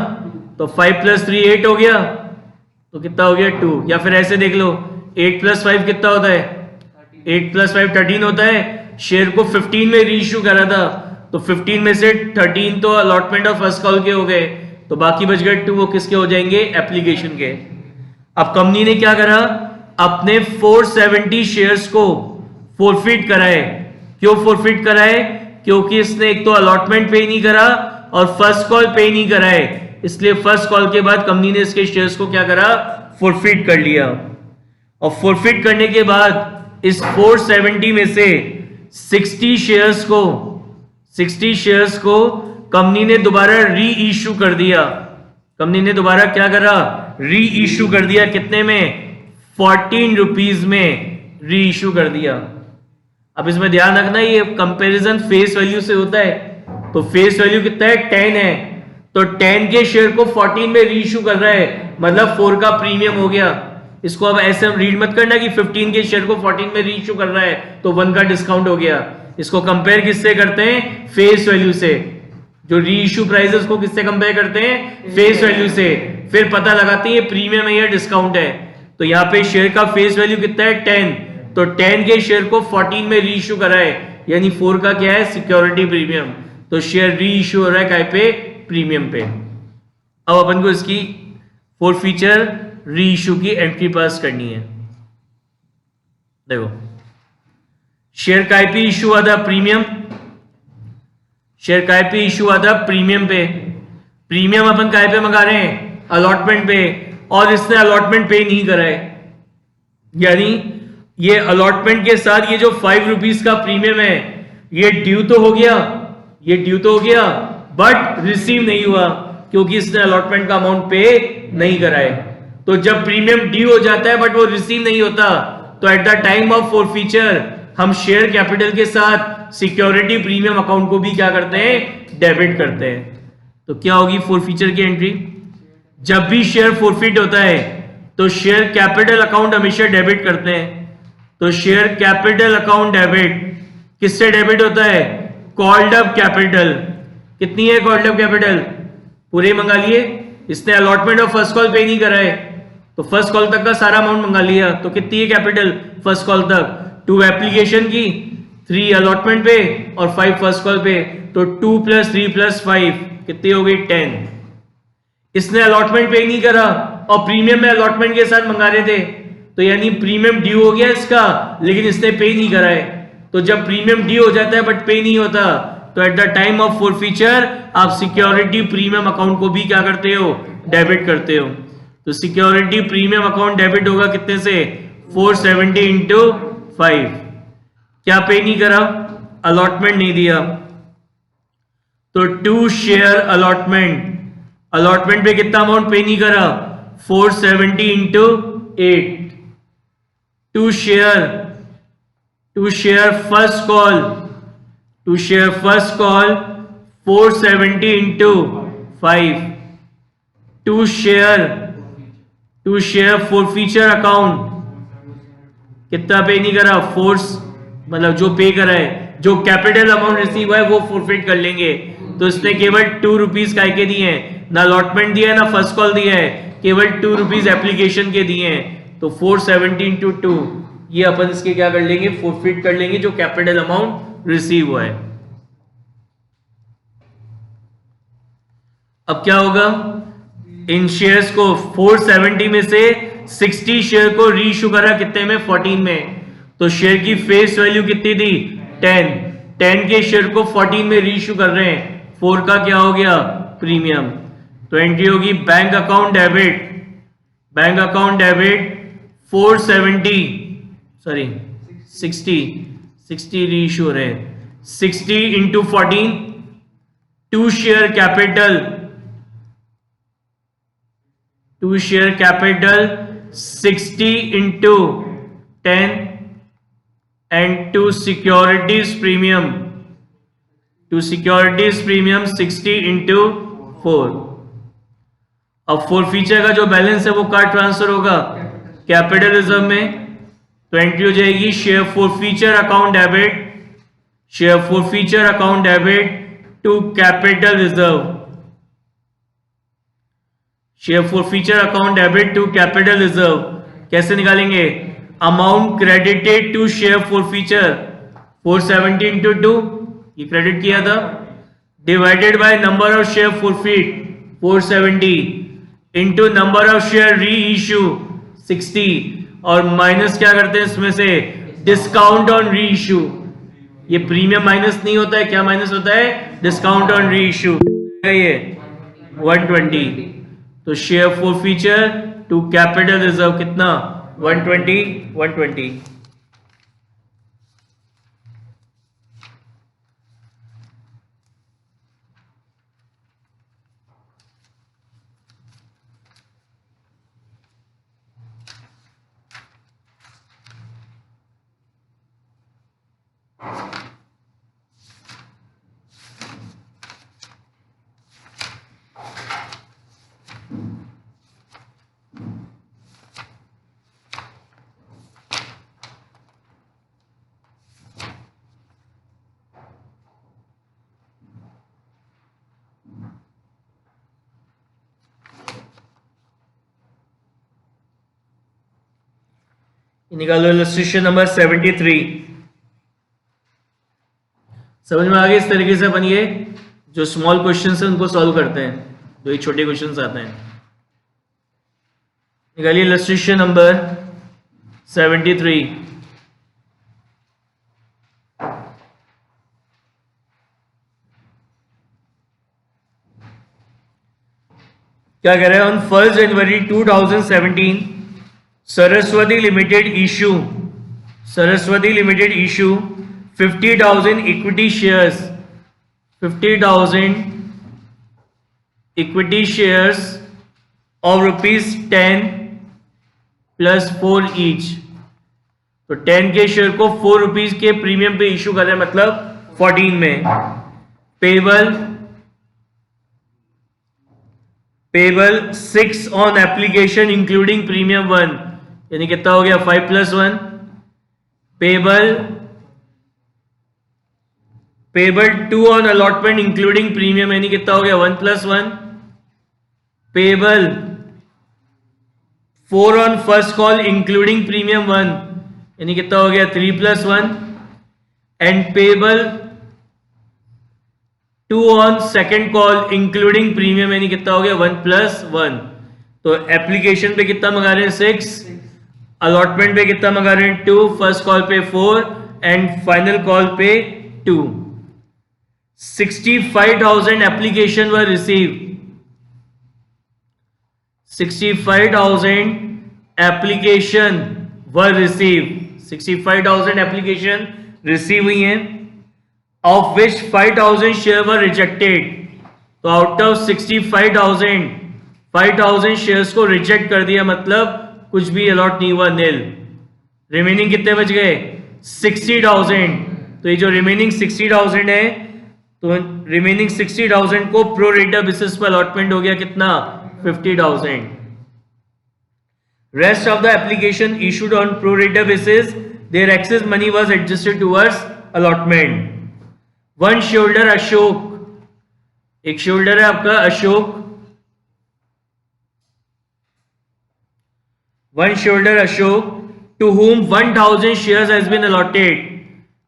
तो 5 + 3 8 हो गया, तो कितना हो गया? 2। या फिर ऐसे देख लो, 8 + 5 कितना होता है? 8 + 5 13 होता है। शेयर को 15 में री इश्यू करा था, तो 15 में से 13 तो अलॉटमेंट और फर्स्ट कॉल के हो गए, तो बाकी बच गए 2, वो किसके हो जाएंगे? एप्लीकेशन के। अब कंपनी ने क्या करा? अपने 470 शेयर्स को फोरफिट कराए। क्यों फोरफिट कराए? क्योंकि इसने एक तो अलॉटमेंट पे नहीं करा और फर्स्ट कॉल पे नहीं कराए, इसलिए फर्स्ट कॉल के बाद कंपनी ने इसके शेयर्स को क्या करा? फोरफिट कर लिया। और फोरफिट करने के बाद इस 470 में से 60 शेयर्स को कंपनी ने दोबारा री इश्यू कर दिया। कंपनी ने दोबारा क्या करा? री इश्यू कर दिया। कितने में? 14 रुपीज में री इश्यू कर दिया। अब इसमें ध्यान रखना, ये कंपैरिजन फेस वैल्यू से होता है, तो फेस वैल्यू कितना है? 10 है, तो 10 के शेयर को 14 में री इश्यू कर रहा है, मतलब 4 का प्रीमियम हो गया। इसको अब ऐसे रीड मत करना कि 15 के शेयर को 14 में री इश्यू कर रहा है तो 1 का डिस्काउंट हो गया। इसको कंपेयर किससे करते हैं? फेस वैल्यू से। जो री इश्यू प्राइस है उसको किससे कंपेयर करते हैं? फेस वैल्यू से। फिर पता लगाते हैं ये प्रीमियम है या डिस्काउंट है। तो यहाँ पे शेयर का फेस वैल्यू कितना है? 10, तो 10 के शेयर को 14 में री इश्यू करा है, यानी 4 का क्या है? Security premium. तो शेयर री इश्यू हो रहा है काय पे? प्रीमियम पे। अब अपन को इसकी फोरफीचर री इश्यू की एंट्री पास करनी है। देखो, शेयर काय पे इश्यू हुआ था? प्रीमियम। शेयर काय पे इश्यू हुआ था? प्रीमियम पे। प्रीमियम अपन काय पे मंगा रहे हैं? अलॉटमेंट पे, और इसने अलॉटमेंट पे नहीं करा है, यानी ये अलॉटमेंट के साथ ये जो 5 रुपीज का प्रीमियम है ये ड्यू तो हो गया, बट रिसीव नहीं हुआ क्योंकि इसने अलॉटमेंट का अमाउंट पे नहीं करा है। तो जब प्रीमियम ड्यू हो जाता है बट वो रिसीव नहीं होता, तो eight the time of forfeiture हम शेयर कैपिटल के साथ सिक्योरिटी प्रीमियम अकाउंट को भी क्या करते हैं? डेबिट करते हैं। तो क्या होगी फोरफीचर की एंट्री? जब भी शेयर फोरफिट होता है तो शेयर कैपिटल अकाउंट हमेशा डेबिट करते हैं। तो शेयर कैपिटल अकाउंट डेबिट किससे डेबिट होता है? Called up capital. कितनी है कॉल्ड अप कैपिटल? पूरे मंगा लिए। इसने अलॉटमेंट और फर्स्ट कॉल पे नहीं करा है, तो फर्स्ट कॉल तक का सारा अमाउंट मंगा लिया। तो कितनी है कैपिटल फर्स्ट कॉल तक? 2 एप्लीकेशन की, 3 अलॉटमेंट पे और 5 फर्स्ट कॉल पे, तो 2 + 3 + 5 कितनी हो गई? 10। इसने अलॉटमेंट पे नहीं करा और प्रीमियम में अलॉटमेंट के साथ मंगा रहे थे, तो यानी प्रीमियम ड्यू हो गया इसका, लेकिन इसने पे नहीं करा है। तो जब प्रीमियम ड्यू हो जाता है बट पे नहीं होता, तो eight the time of forfeiture आप सिक्योरिटी प्रीमियम अकाउंट को भी क्या करते हो? डेबिट करते हो। तो सिक्योरिटी प्रीमियम अकाउंट डेबिट होगा कितने से? 470 इंटू 5। क्या पे नहीं करा? अलॉटमेंट नहीं दिया, तो 2 शेयर अलॉटमेंट पे कितना अमाउंट पे नहीं करा? 470 into 8। 2 share first call 470 into 5। 2 share forfeiture account कितना पे नहीं करा? मतलब जो पे करा है, जो कैपिटल अमाउंट रिसीव हुआ है वो फोरफिट कर लेंगे। तो इसने केवल 2 रुपीज काय के दिए हैं, ना अलॉटमेंट दिया है ना फर्स्ट कॉल दिया है, केवल 2 रुपीज एप्लीकेशन के दिए हैं। तो 470 इंटू 2 ये अपन इसके क्या कर लेंगे? फोरफिट कर लेंगे जो कैपिटल अमाउंट रिसीव हुआ है। अब क्या होगा? इन शेयर्स को 470 में से 60 शेयर को री इश्यू करा कितने में? 14 में। तो शेयर की फेस वैल्यू कितनी थी? 10 के शेयर को 14 में री इश्यू कर रहे हैं, 4 का क्या हो गया? प्रीमियम। तो एंट्री होगी बैंक अकाउंट डेबिट 60 री इश्यू हो रहे हैं, 60 into 14। 2 share capital 60 into 10 and 2 securities premium 60 into 4। अब फोरफीचर का जो बैलेंस है वो कार्ड ट्रांसफर होगा कैपिटल रिजर्व में, तो एंट्री हो जाएगी share forfeiture account debit to capital reserve. Share forfeiture account debit to capital reserve कैसे निकालेंगे? Amount credited to share forfeiture 470 into 2, ये क्रेडिट किया था, divided by number of share forfeit 470 into number of share reissue 60 और minus क्या करते हैं इसमें से डिस्काउंट ऑन री इशू. ये प्रीमियम माइनस नहीं होता है, क्या माइनस होता है? Discount on reissue. ये 120. तो share forfeiture to capital reserve कितना? 120. निकालो इलस्ट्रेशन नंबर 73. समझ में आ गया? इस तरीके से अपन ये जो स्मॉल क्वेश्चंस है उनको सॉल्व करते हैं, जो ये छोटे क्वेश्चंस आते हैं. निकालिए इलस्ट्रेशन नंबर 73. क्या कह रहे हैं? On 1 January 2017 Saraswati limited issue 50,000 equity shares 50,000 equity shares of ₹10 plus 4 each. तो 10 के शेयर को 4 रुपीज के प्रीमियम पे इशू कर रहे हैं, मतलब 14 में. Payable 6 on application including premium 1, यानी कितना हो गया? 5 + 1. Payable 2 on allotment including premium, यानी कितना हो गया? 1 + 1. Payable 4 on first call including premium 1, यानी कितना हो गया? 3 + 1. And payable 2 on second call including premium, यानी कितना हो गया? 1 + 1. तो एप्लीकेशन पे कितना मंगा रहे हैं? 6. अलॉटमेंट पे कितना मंगा रहे हैं? 2. फर्स्ट कॉल पे 4 एंड फाइनल कॉल पे 2. 65,000 एप्लीकेशन वर रिसीव. 65,000 एप्लीकेशन वर रिसीव. 65,000 एप्लीकेशन रिसीव हुई हैं, of which 5,000 share were rejected. तो आउट ऑफ 65,000 5,000 शेयर्स को रिजेक्ट कर दिया, मतलब कुछ भी अलॉट नहीं हुआ, नील. रिमेनिंग कितने बच गए? 60,000. तो ये जो रिमेनिंग 60,000 है, तो रिमेनिंग 60,000 को प्रो रेटा बेसिस पर अलॉटमेंट हो गया कितना? 50,000. Rest of the application issued on pro rata basis, their excess money was adjusted towards allotment. One shareholder Ashok, एक शेयरहोल्डर है आपका Ashok. One shareholder Ashok to whom 1,000 shares has been allotted,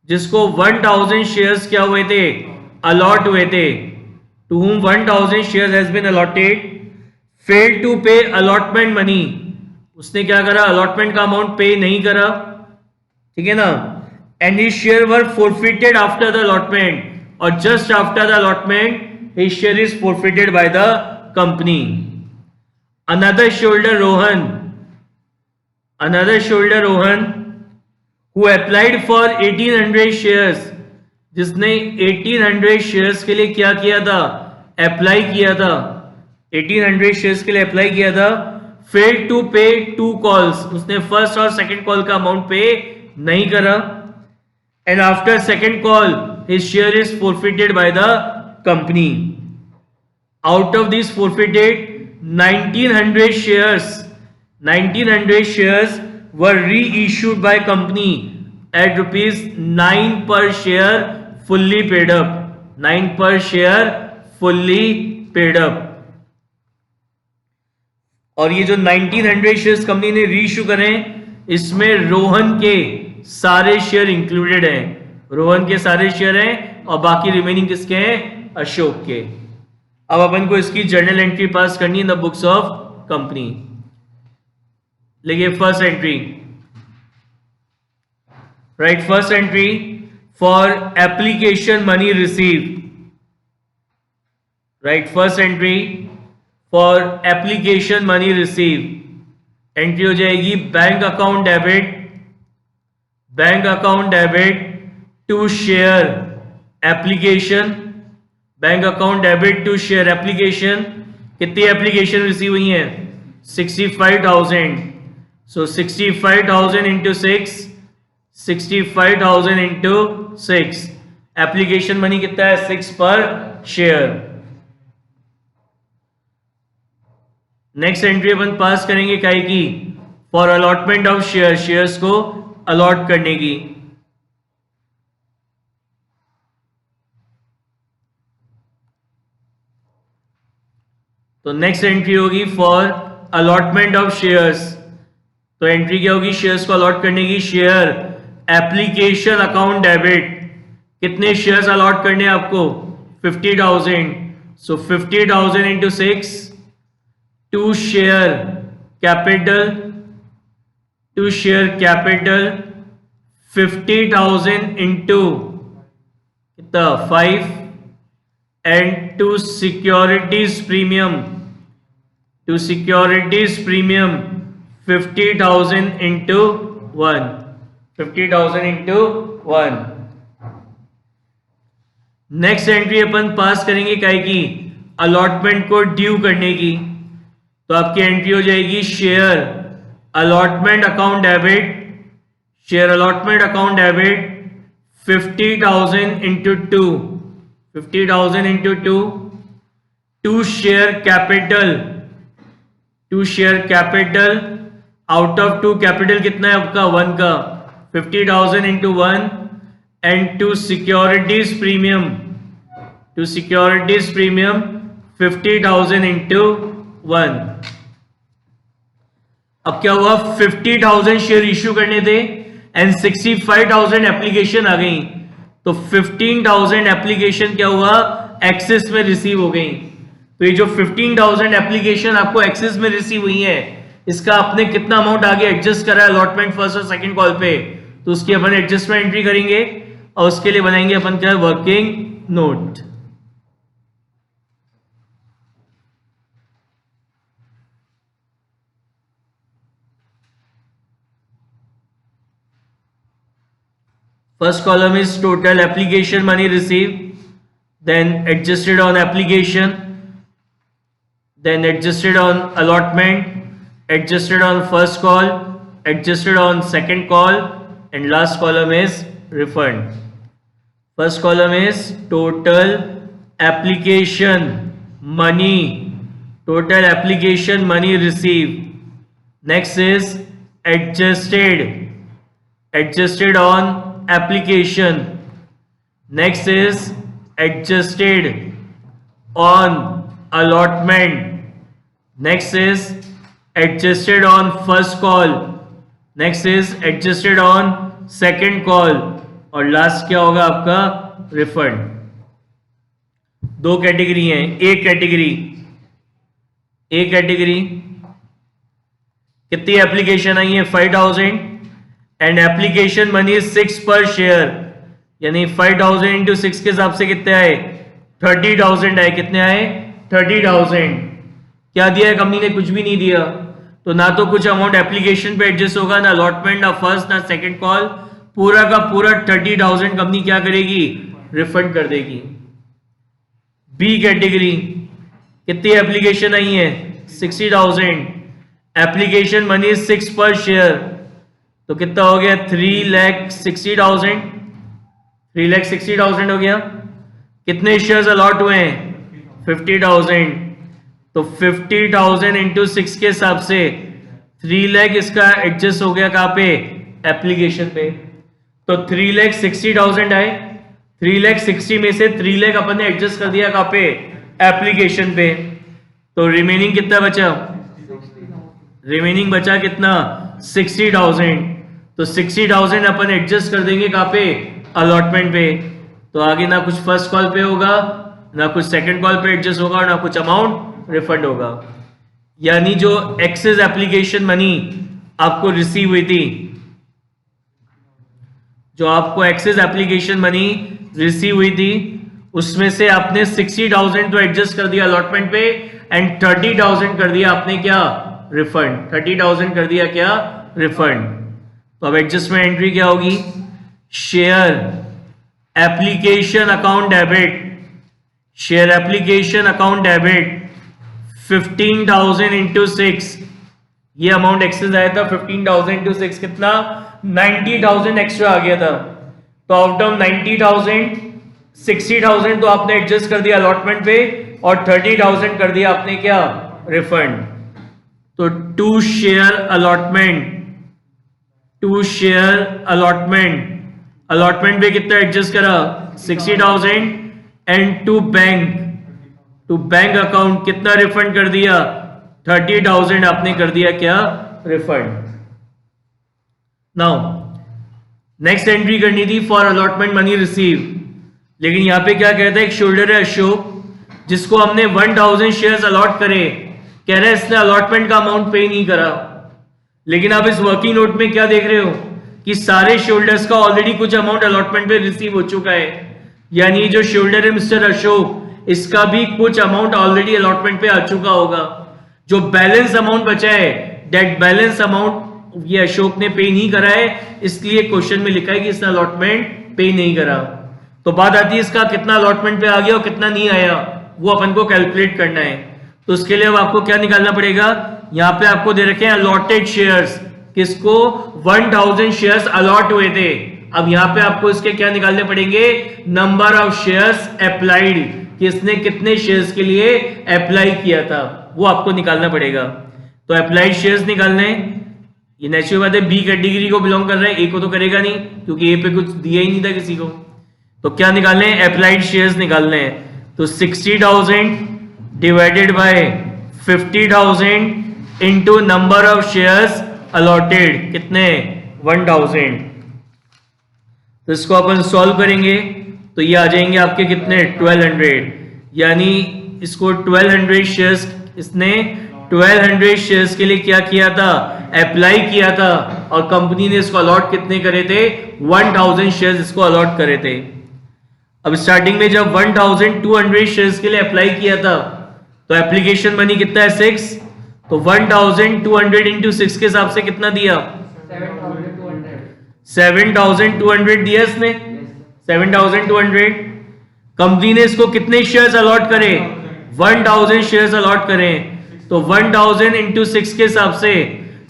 जिसको 1,000 shares क्या हुए थे? अलॉट हुए थे. To whom 1,000 shares has been allotted, failed to pay allotment money. उसने क्या करा? अलॉटमेंट का अमाउंट पे नहीं करा, ठीक है ना. And his share were forfeited after the allotment, or just after the allotment his share is forfeited by the company. Another shareholder Rohan who applied for 1,800 shares, जिसने 1,800 शेयर्स के लिए क्या किया था? अप्लाई किया था. 1,800 शेयर्स के लिए अप्लाई किया था. फेल्ड टू पे 2 कॉल्स, उसने फर्स्ट और सेकंड कॉल का अमाउंट पे नहीं करा. And after second call, his share is forfeited by the company. Out of these forfeited, 1,900 shares were reissued by company at ₹9 per share, fully paid up. 9 per share, fully paid up. और ये जो 1,900 shares company ने reissue करें, इसमें रोहन के सारे share included हैं. रोहन के सारे शेयर हैं और बाकी रिमेनिंग किसके हैं, अशोक के। अब अपन को इसकी जर्नल एंट्री पास करनी है in the books of company. लिखिए first entry, write first entry for application money receive, write first entry for application money receive, entry हो जाएगी bank account debit to share application, bank account debit to share application. कितनी application receive हुई हैं, 65,000। So 65,000 into 6, 65,000 into 6, application money कितना है, 6 per share. Next entry अपन pass करेंगे काय की, for allotment of share, shares को अलॉट करने की। तो नेक्स्ट एंट्री होगी फॉर अलॉटमेंट ऑफ शेयर्स। तो एंट्री क्या होगी, शेयर्स को अलॉट करने की, शेयर एप्लीकेशन अकाउंट डेबिट। कितने शेयर्स अलॉट करने हैं आपको, 50,000। So 50,000 into 6 to share capital 50,000 into कितना 5 and to securities premium 50,000 into 1, 50,000 into 1। Next entry अपन पास करेंगे काय की, अलॉटमेंट को ड्यू करने की। तो आपकी एंट्री हो जाएगी share allotment account debit, share allotment account debit 50,000 into 2, 50,000 into 2 to share capital out of 2 capital कितना है आपका 1 का, 50,000 into 1 and to securities premium 50,000 into 1। अब क्या हुआ, 50,000 शेयर इश्यू करने थे एंड 65,000 एप्लीकेशन आ गई। तो 15,000 एप्लीकेशन क्या हुआ, एक्सेस में रिसीव हो गई। तो ये जो 15,000 एप्लीकेशन आपको एक्सेस में रिसीव हुई है, इसका आपने कितना अमाउंट आगे एडजस्ट करा है अलॉटमेंट फर्स्ट और सेकंड कॉल पे, तो उसकी अपन एडजस्टमेंट एंट्री करेंगे और उसके लिए बनाएंगे अपन क्या, working note. First column is total application money received, then adjusted on application, then adjusted on allotment, adjusted on first call, adjusted on second call, and last column is refund. First column is total application money received. Next is adjusted on application. Next is adjusted on allotment. Next is adjusted on first call. Next is adjusted on second call. और last क्या होगा आपका, refund. 2 category हैं। एक category कितनी application आई है, 5,000 and application money 6 per share, यानी 5,000 into 6 के हिसाब से कितने आए, 30,000 आए। कितने आए, 30,000। क्या दिया है कंपनी ने, कुछ भी नहीं दिया। तो ना तो कुछ अमाउंट एप्लीकेशन पे एडजस्ट होगा, ना अलॉटमेंट, ना फर्स्ट, ना सेकंड कॉल। पूरा का पूरा 30,000 कंपनी क्या करेगी, रिफंड कर देगी। बी कैटेगरी कितनी एप्लीकेशन आई है, 60,000, एप्लीकेशन मनी 6 पर शेयर, तो कितना हो गया, 3,60,000, 3,60,000 हो गया। कितने शेयर्स अलॉट हुए हैं, 50,000। तो 50,000 इंटू 6 के हिसाब से 3 लाख इसका एडजस्ट हो गया कहां पे, एप्लीकेशन पे। तो 3,60,000 आए, 3,60,000 में से 3 लाख अपन ने एडजस्ट कर दिया कहां पे, एप्लीकेशन पे। तो रिमेनिंग कितना बचा, रिमेनिंग बचा कितना, 60,000। तो 60,000 अपन एडजस्ट कर देंगे कहां पे, अलॉटमेंट पे, तो आगे ना कुछ फर्स्ट कॉल पे होगा, ना कुछ सेकंड कॉल पे एडजस्ट होगा, और ना कुछ अमाउंट रिफंड होगा। यानी जो एक्सेस एप्लीकेशन मनी आपको रिसीव हुई थी, जो आपको एक्सेस एप्लीकेशन मनी रिसीव हुई थी, उसमें से आपने 60,000 तो एडजस्ट कर दिया अलॉटमेंट पे, एंड 30,000 कर दिया आपने क्या, रिफंड। 30,000 कर दिया क्या, रिफंड। तो अब एडजस्टमेंट एंट्री क्या होगी, share application account debit, share application account debit 15,000 into 6, ये अमाउंट एक्सेस आया था 15,000 इंटू 6 कितना, 90,000 एक्स्ट्रा आ गया था। तो आउट ऑफ 90,000 60,000 तो आपने एडजस्ट कर दिया अलॉटमेंट पे, और 30,000 कर दिया आपने क्या, रिफंड। तो to share allotment, to share allotment, allotment पे कितना एडजस्ट करा, 60,000, एंड टू बैंक अकाउंट कितना रिफंड कर दिया, 30,000 आपने कर दिया क्या, रिफंड। नाउ नेक्स्ट एंट्री करनी थी फॉर अलॉटमेंट मनी रिसीव, लेकिन यहां पे क्या कहता है, एक शोल्डर है अशोक, जिसको हमने 1,000 शेयर्स अलॉट करे, कह रहे हैं इसने अलॉटमेंट का अमाउंट पे नहीं करा। लेकिन आप इस वर्किंग नोट में क्या देख रहे हो कि सारे शोल्डर्स का ऑलरेडी कुछ अमाउंट अलॉटमेंट पे रिसीव हो चुका है, यानी जो शोल्डर है मिस्टर अशोक, इसका भी कुछ अमाउंट ऑलरेडी अलॉटमेंट पे आ चुका होगा। जो बैलेंस अमाउंट बचा है, दैट बैलेंस अमाउंट ये अशोक ने पे नहीं करा है, इसलिए क्वेश्चन में लिखा है कि इसने अलॉटमेंट पे नहीं करा। तो बात आती है इसका कितना अलॉटमेंट पे आ गया और कितना नहीं आया, वो अपन को कैलकुलेट करना है। तो उसके लिए अब आपको क्या निकालना पड़ेगा, यहां पे आपको दे रखे हैं अलॉटेड शेयर्स, किसको, 1,000 शेयर्स अलॉट हुए थे। अब यहां पे आपको इसके क्या निकालने पड़ेंगे, नंबर ऑफ शेयर्स अप्लाइड, किसने कितने शेयर्स के लिए अप्लाई किया था, वो आपको निकालना पड़ेगा। तो अप्लाइड शेयर्स निकालने, ये नेचुरल बात है, बी कैटेगरी को बिलोंग कर रहा है, ए को तो करेगा नहीं क्योंकि ए पे कुछ दिया ही नहीं था किसी को। तो क्या निकालने हैं, अप्लाइड शेयर्स निकालने हैं। तो 60,000 divided by 50,000 into number of shares allotted, कितने, 1,000। तो इसको अपन सॉल्व करेंगे तो ये आ जाएंगे आपके कितने, 1200। यानी इसको 1200 शेयर्स, इसने 1200 शेयर्स के लिए क्या किया था, अप्लाई किया था, और कंपनी ने इसको अलॉट कितने करे थे, 1,000 शेयर्स इसको अलॉट करे थे। अब स्टार्टिंग में जब 1,200 शेयर्स के लिए अप्लाई किया था, तो एप्लीकेशन मनी कितना है, 6, तो 1,200 इंटू 6 के हिसाब से कितना दिया, 7,200 दिया इसने, 7,200। कंपनी ने इसको कितने शेयर्स अलॉट करे, 1,000 शेयर्स अलॉट करें, तो 1,000 इंटू 6 के हिसाब से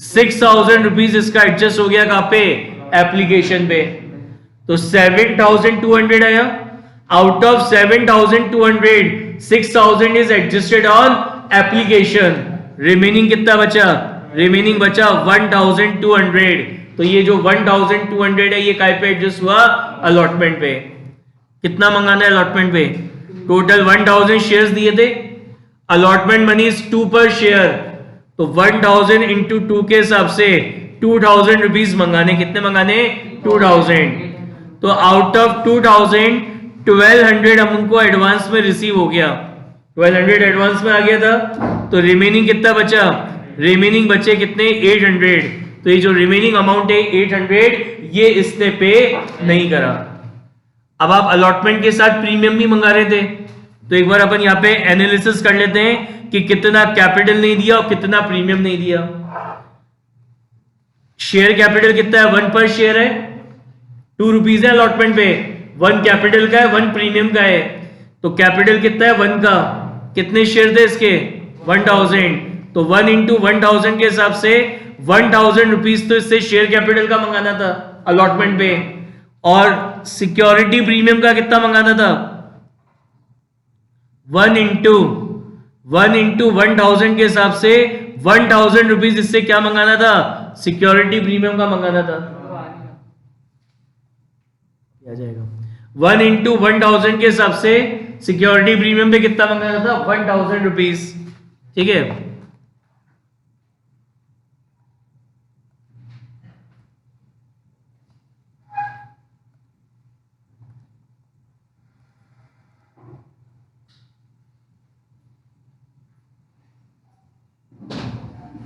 6,000 रुपीज इसका एडजस्ट हो गया कहां पे, एप्लीकेशन पे। तो 7,200 आया, out of 7,200 6,000 is adjusted on application, remaining कितना बचा, रिमेनिंग बचा 1,200। तो ये जो 1,200 है ये काय पे एडजस्ट हुआ, अलॉटमेंट पे। कितना मंगाना है अलॉटमेंट पे, टोटल 1,000 शेयर्स दिए थे, अलॉटमेंट मनी इज 2 पर शेयर, तो 1,000 इंटू 2 के हिसाब से 2,000 रुपीज मंगाने, कितने मंगाने, 2,000। तो आउट ऑफ 2,000 1,200 हम उनको एडवांस में रिसीव हो गया, 1,200 एडवांस में आ गया था। तो रिमेनिंग कितना बचा, रिमेनिंग बचे कितने, 800। तो ये जो रिमेनिंग अमाउंट है 800, ये इसने पे नहीं करा। अब आप अलॉटमेंट के साथ प्रीमियम भी मंगा रहे थे, तो एक बार अपन यहाँ पे एनालिसिस कर लेते हैं कि कितना कैपिटल नहीं दिया और कितना प्रीमियम नहीं दिया। शेयर कैपिटल कितना है, 1 पर शेयर है, 2 रुपीज है अलॉटमेंट पे, 1 कैपिटल का है, 1 प्रीमियम का है। तो कैपिटल कितना है, 1 का, कितने शेयर थे इसके, 1,000। तो 1 इंटू 1,000 के हिसाब से 1,000 रुपीज तो इससे शेयर कैपिटल का मंगाना था अलॉटमेंट पे, और सिक्योरिटी प्रीमियम का कितना मंगाना था, 1 इंटू 1,000 के हिसाब से 1,000 रुपीज इससे क्या मंगाना था, सिक्योरिटी प्रीमियम का मंगाना था। क्या जाएगा, 1 इंटू 1,000 के हिसाब से सिक्योरिटी प्रीमियम पे कितना मंगाना था, 1,000 रुपीज। ठीक है,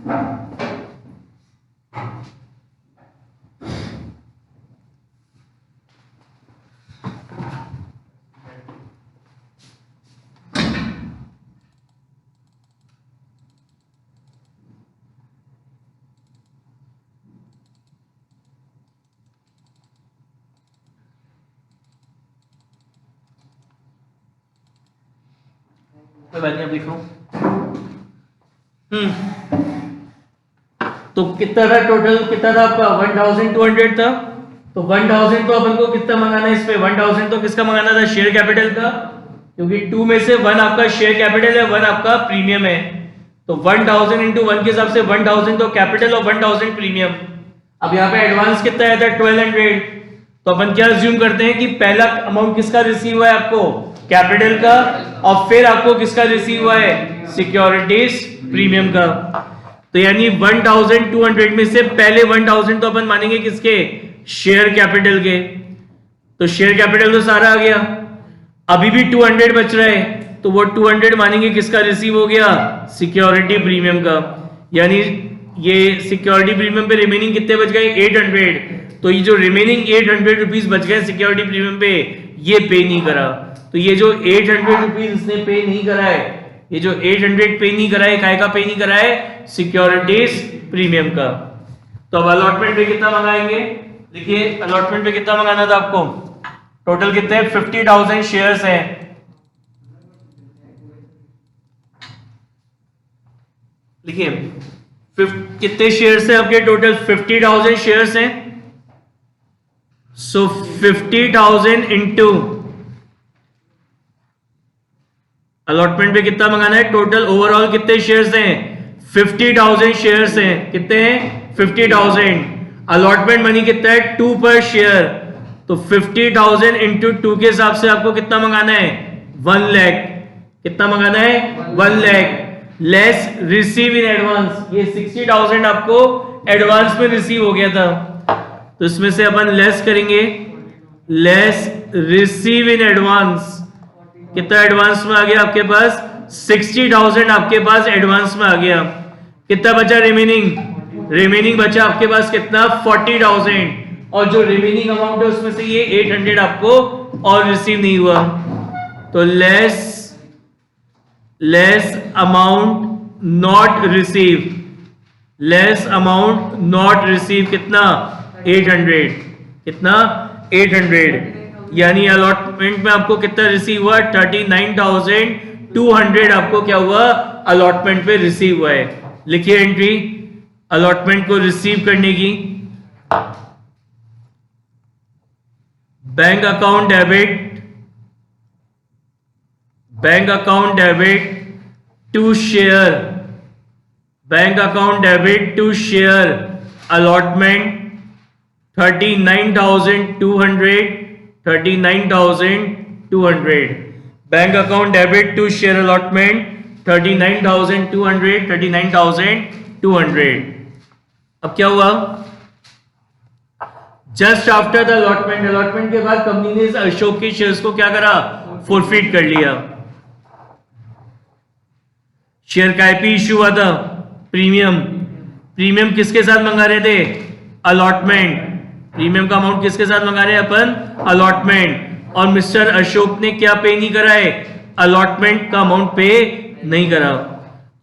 कोई बात नहीं, अब लिखो। तो कितना था टोटल, कितना था आपका 1200 था। तो 1000 तो अपन को कितना मंगाना है इस पे, 1000 तो किसका मंगाना था, शेयर कैपिटल का, क्योंकि 2 में से 1 आपका शेयर कैपिटल है, 1 आपका प्रीमियम है। तो 1000 इंटू 1 के हिसाब से 1000 तो कैपिटल और 1000 प्रीमियम। अब यहाँ पे एडवांस कितना आया था 1200। तो अपन क्या अज्यूम करते हैं कि पहला अमाउंट किसका रिसीव हुआ है आपको, कैपिटल का, और फिर आपको किसका रिसीव हुआ है, सिक्योरिटीज प्रीमियम का। तो यानी 1200 में से पहले 1000 तो अपन मानेंगे किसके, शेयर कैपिटल के। तो शेयर कैपिटल तो सारा आ गया, अभी भी 200 बच रहा है, तो वो 200 मानेंगे किसका रिसीव हो गया, सिक्योरिटी प्रीमियम का। यानी ये सिक्योरिटी प्रीमियम पे रिमेनिंग कितने बच गए, 800। तो ये जो रिमेनिंग 800 रुपीज बच गए सिक्योरिटी प्रीमियम पे, ये पे नहीं करा। तो ये जो 800 रुपीज इसने पे नहीं करा है, ये जो 800 पे नहीं करा है, काय का पे नहीं करा है, सिक्योरिटीज प्रीमियम का। तो अब अलॉटमेंट पे कितना मंगाएंगे, देखिए अलॉटमेंट पे कितना मंगाना था आपको, टोटल कितने 50,000 शेयर्स हैं। देखिए कितने शेयर्स हैं आपके, टोटल 50,000 शेयर्स हैं। सो 50,000 इंटू अलॉटमेंट पे कितना मंगाना है, टोटल ओवरऑल कितने शेयर्स हैं, 50,000 शेयर्स हैं। कितने हैं, 50,000। अलॉटमेंट मनी कितना है, 2 पर शेयर। तो 50,000 इंटू 2 के हिसाब से आपको कितना मंगाना है, 1 लाख। कितना मंगाना है, 1 lakh less receive in advance. ये 60,000 आपको एडवांस में रिसीव हो गया था, तो इसमें से अपन लेस करेंगे, लेस रिसीव इन एडवांस। कितना एडवांस में आ गया आपके पास, 60,000 आपके पास एडवांस में आ गया। कितना बचा रिमेनिंग, रिमेनिंग बचा आपके पास कितना, 40,000। और जो रिमेनिंग अमाउंट है उसमें से ये 800 आपको और रिसीव नहीं हुआ। तो less amount not receive, less amount not receive कितना, 800। कितना, 800। यानी अलॉटमेंट में आपको कितना रिसीव हुआ, 39,200 आपको क्या हुआ, अलॉटमेंट पे रिसीव हुआ है। लिखिए एंट्री अलॉटमेंट को रिसीव करने की, bank account debit, bank account debit to share, bank account debit to share allotment 39,200, 39,200। Bank account debit to share allotment 39,200, 39,200। अब क्या हुआ, just after the allotment, allotment के बाद कंपनी ने इस अशोक के शेयर्स को क्या करा, फॉरफिट कर लिया। शेयर का आईपी इश्यू हुआ था, प्रीमियम, प्रीमियम किसके साथ मंगा रहे थे, अलॉटमेंट। प्रीमियम का अमाउंट किसके साथ मंगा रहे हैं अपन, अलॉटमेंट। और मिस्टर अशोक ने क्या पे नहीं करा है, अलॉटमेंट का अमाउंट पे नहीं करा।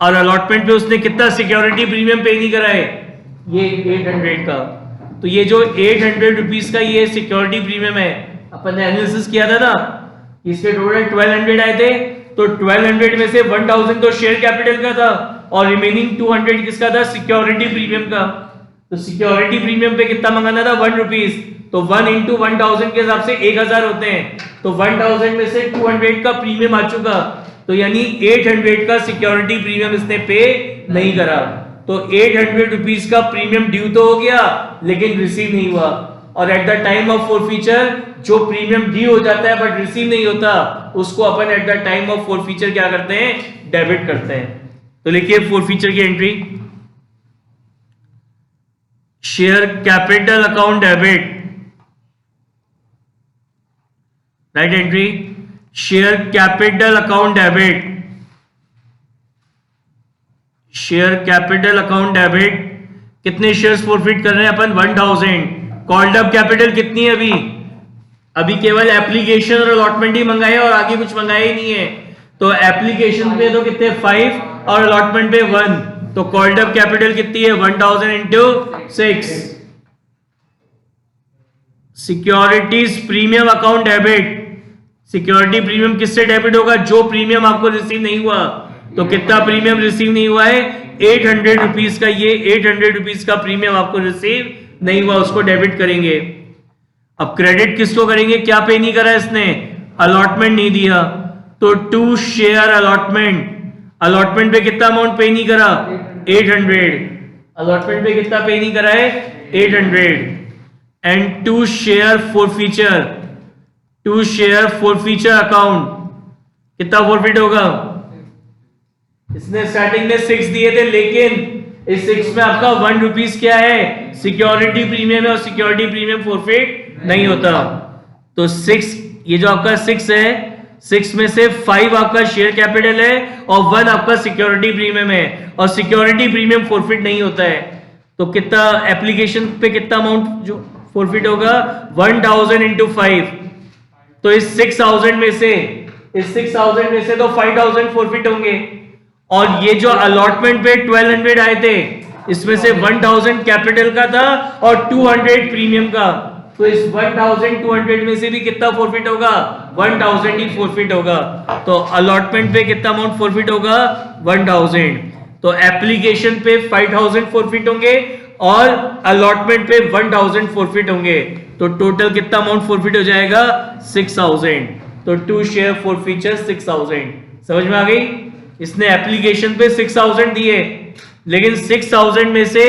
और अलॉटमेंट पे उसने कितना सिक्योरिटी प्रीमियम पे नहीं करा है, ये 800 का। तो ये जो 800 रुपीज का ये सिक्योरिटी प्रीमियम है, अपन ने एनालिसिस किया था ना, इसके टोटल 1200 आए थे। तो 1200 में से 1000 तो शेयर कैपिटल का था और रिमेनिंग 200 किसका था, सिक्योरिटी प्रीमियम का। तो सिक्योरिटी प्रीमियम पे कितना मंगाना था, 1 रुपीज। तो 1 इंटू 1000 के हिसाब से 1000 होते हैं। तो 1000 में से 200 का प्रीमियम आ चुका, तो यानी 800 का सिक्योरिटी प्रीमियम इसने पे नहीं करा। तो 800 रुपीज का प्रीमियम ड्यू तो हो गया, लेकिन रिसीव नहीं हुआ। और at the time of forfeiture जो प्रीमियम ड्यू हो जाता है बट रिसीव नहीं होता, उसको अपन at the time of forfeiture क्या करते हैं, डेबिट करते हैं। तो लिखिए फॉरफीचर की entry, share capital account debit, right entry, share capital account debit, share capital account debit, कितने शेयर्स फॉरफिट कर रहे हैं अपन? 1000। कॉल्ड अप कैपिटल कितनी है अभी? अभी केवल एप्लीकेशन और अलॉटमेंट ही मंगाए और आगे कुछ मंगाया ही नहीं है। तो एप्लीकेशन पे तो कितने 5 और अलॉटमेंट पे 1, तो कॉल्ड अप कैपिटल कितनी है? 1000 into 6। Securities premium account debit, security premium किससे डेबिट होगा? जो प्रीमियम आपको रिसीव नहीं हुआ। तो कितना प्रीमियम रिसीव नहीं हुआ है? 800 रुपीज का। ये 800 रुपीज का प्रीमियम आपको रिसीव नहीं हुआ, उसको डेबिट करेंगे। अब क्रेडिट किसको करेंगे? क्या पे नहीं करा इसने? अलॉटमेंट नहीं दिया, तो टू शेयर अलॉटमेंट। अलॉटमेंट पे कितना अमाउंट पे नहीं करा? 800। अलॉटमेंट पे कितना पे नहीं करा है? 800। And to share forfeiture, to share forfeiture account कितना फॉरफिट होगा? इसने स्टार्टिंग में 6 दिए थे, लेकिन इस 6 में आपका 1 रुपीज क्या है? सिक्योरिटी प्रीमियम है, और सिक्योरिटी प्रीमियम फॉरफिट नहीं होता। तो 6, ये जो आपका 6 है, 6 में से 5 आपका शेयर कैपिटल है और 1 आपका सिक्योरिटी प्रीमियम है, और सिक्योरिटी प्रीमियम फॉरफिट नहीं होता है। तो कितना एप्लीकेशन पे कितना अमाउंट जो फॉरफिट होगा? 1000 इंटू 5। तो इस 6000 में से, इस 6000 में से तो 5000 फॉरफिट होंगे, और ये जो अलॉटमेंट पे 1200 आए थे, इसमें से 1000 कैपिटल का था और 200 प्रीमियम का। तो इस 1200 में से भी कितना फॉरफिट होगा? 1000 ही फॉरफिट होगा। तो अलॉटमेंट पे कितना अमाउंट फॉरफिट होगा? 1000। तो एप्लीकेशन पे 5000 फॉरफिट होंगे और अलॉटमेंट पे 1000 फॉरफिट होंगे। तो टोटल कितना अमाउंट फॉरफिट हो जाएगा? 6000। तो टू शेयर फॉरफीचर 6000। समझ में आ गई? इसने एप्लीकेशन पे 6000 दिए, लेकिन 6000 में से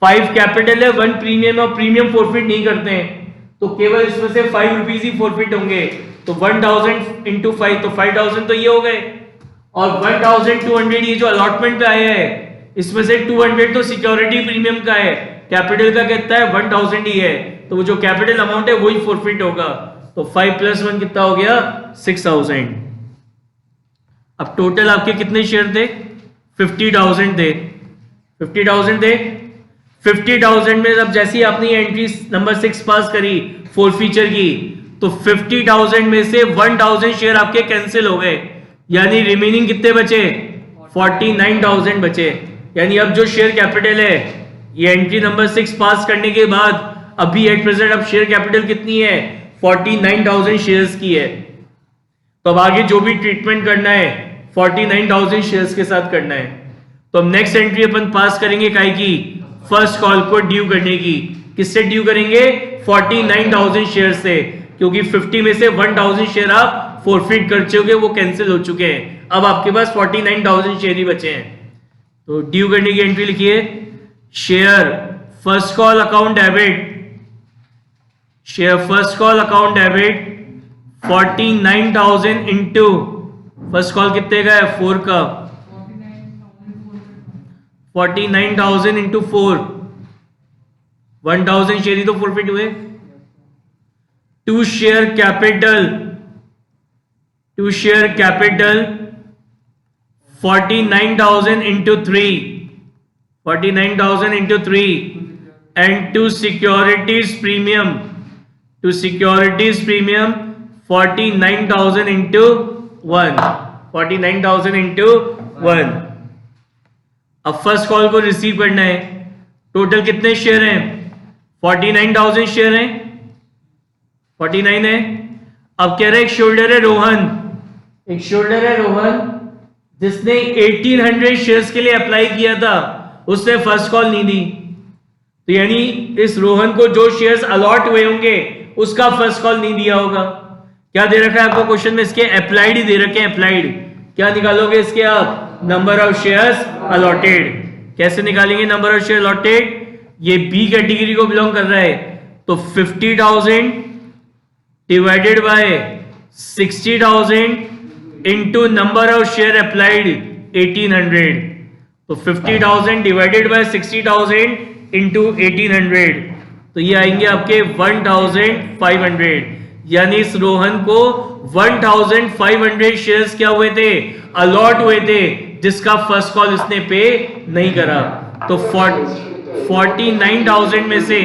5 कैपिटल है, 1 प्रीमियम, और प्रीमियम फॉरफिट नहीं करते हैं, तो केवल इसमें से 5 रुपीज ही फॉरफिट होंगे। तो 1000 इंटू 5, तो 5000 तो ये हो गए, और 1200 ये जो अलॉटमेंट पे आया है, इसमें से 200 तो सिक्योरिटी प्रीमियम का है। कैपिटल का कितना है? 1000 ही है, तो वो जो कैपिटल अमाउंट है वही फॉरफिट होगा। तो 5 + 1 कितना हो गया? 6000। अब टोटल आपके कितने शेयर थे? 50,000 थे। 50,000 थे। 50,000 में अब जैसी आपने एंट्री नंबर 6 पास करी फॉरफीचर की, तो 50,000 में से 1000 शेयर आपके कैंसिल हो गए, यानी रिमेनिंग कितने बचे? 49,000 बचे। यानी अब जो शेयर कैपिटल है, ये एंट्री नंबर 6 पास करने के बाद अभी एट प्रेजेंट अब शेयर कैपिटल कितनी है? 49,000 शेयर्स की है। तो अब आगे जो भी ट्रीटमेंट करना है 49,000 शेयर्स के साथ करना है। तो अब नेक्स्ट एंट्री अपन पास करेंगे काय की? फर्स्ट कॉल को ड्यू करने की। किससे ड्यू करेंगे? 49,000 शेयर से, क्योंकि 50 में से 1000 शेयर आप फॉरफिट कर चुके, वो कैंसिल हो चुके हैं। अब आपके पास 49,000 शेयर ही बचे हैं। तो ड्यू करने की एंट्री लिखिए, share first call account debit, share first call account debit 49,000 into first call कितने का है? 4 का। 49,000 इंटू 4, 1000 शेयर ही तो फॉरफिट हुए। To share capital, to share capital 49,000 into 3, 49,000 into 3, and to securities premium, to securities premium 49,000 into 1, 49,000 into 1। अब first call को receive करना है। टोटल कितने शेयर हैं? 49,000 शेयर हैं, 49 है। अब कह रहे एक शोल्डर है रोहन, एक शोल्डर है रोहन जिसने 1800 शेयर्स के लिए अप्लाई किया था, उसने फर्स्ट कॉल नहीं दी। तो यानी इस रोहन को जो शेयर्स अलॉट हुए होंगे उसका फर्स्ट कॉल नहीं दिया होगा। क्या दे रखा है आपको क्वेश्चन में? इसके अप्लाइड ही दे रखे हैं। अप्लाइड क्या निकालोगे इसके आप? Number of shares allotted. कैसे निकालेंगे नंबर ऑफ शेयर अलॉटेड? ये बी कैटेगरी को बिलोंग कर रहा है, तो 50,000 divided by 60,000 into number of share applied 1800। तो 50,000 डिवाइडेड बाय 60,000 इंटू 1800, तो ये आएंगे आपके 1,500। यानी इस रोहन को 1,500 शेयर्स क्या हुए थे? अलॉट हुए थे, जिसका फर्स्ट कॉल इसने पे नहीं करा। तो 49,000 में से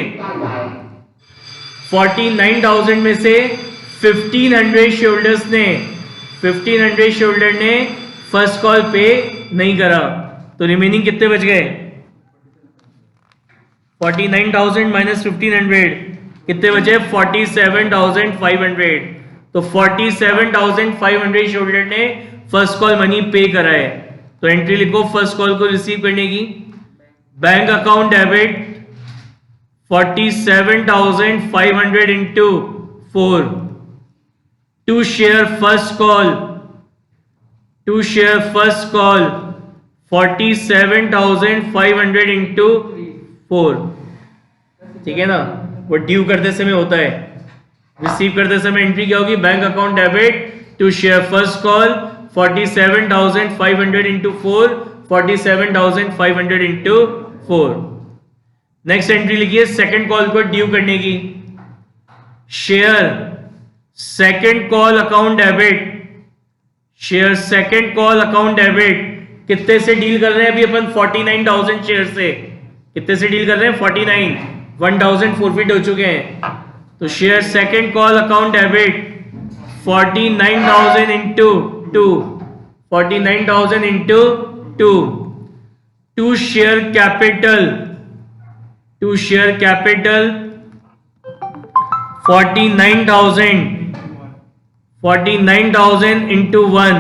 1500 शेयरहोल्डर ने फर्स्ट कॉल पे नहीं करा, तो रिमेनिंग कितने बच गए? 49,000 माइनस 1500 कितने बचे? 47,500। तो 47,500 शेयरहोल्डर ने फर्स्ट कॉल मनी पे करा है। तो एंट्री लिखो फर्स्ट कॉल को रिसीव करने की। Bank account debit 47,500 into 4 to share first call 47,500 into 4। ठीक है ना, वो ड्यू करते समय होता है। रिसीव करते समय एंट्री क्या होगी? Bank account debit to share first call 47,500 into 4 47,500 into 4। Next entry लिखिए सेकंड कॉल को ड्यू करने की। Share second call account debit कितने से डील कर रहे हैं? अभी अपन 49,000 शेयर से कितने से डील कर रहे हैं? 49। 1,000 फोरफिट हो चुके हैं। तो share second call account debit 49,000 into 2 49,000 into 2 to share capital 49,000 into 1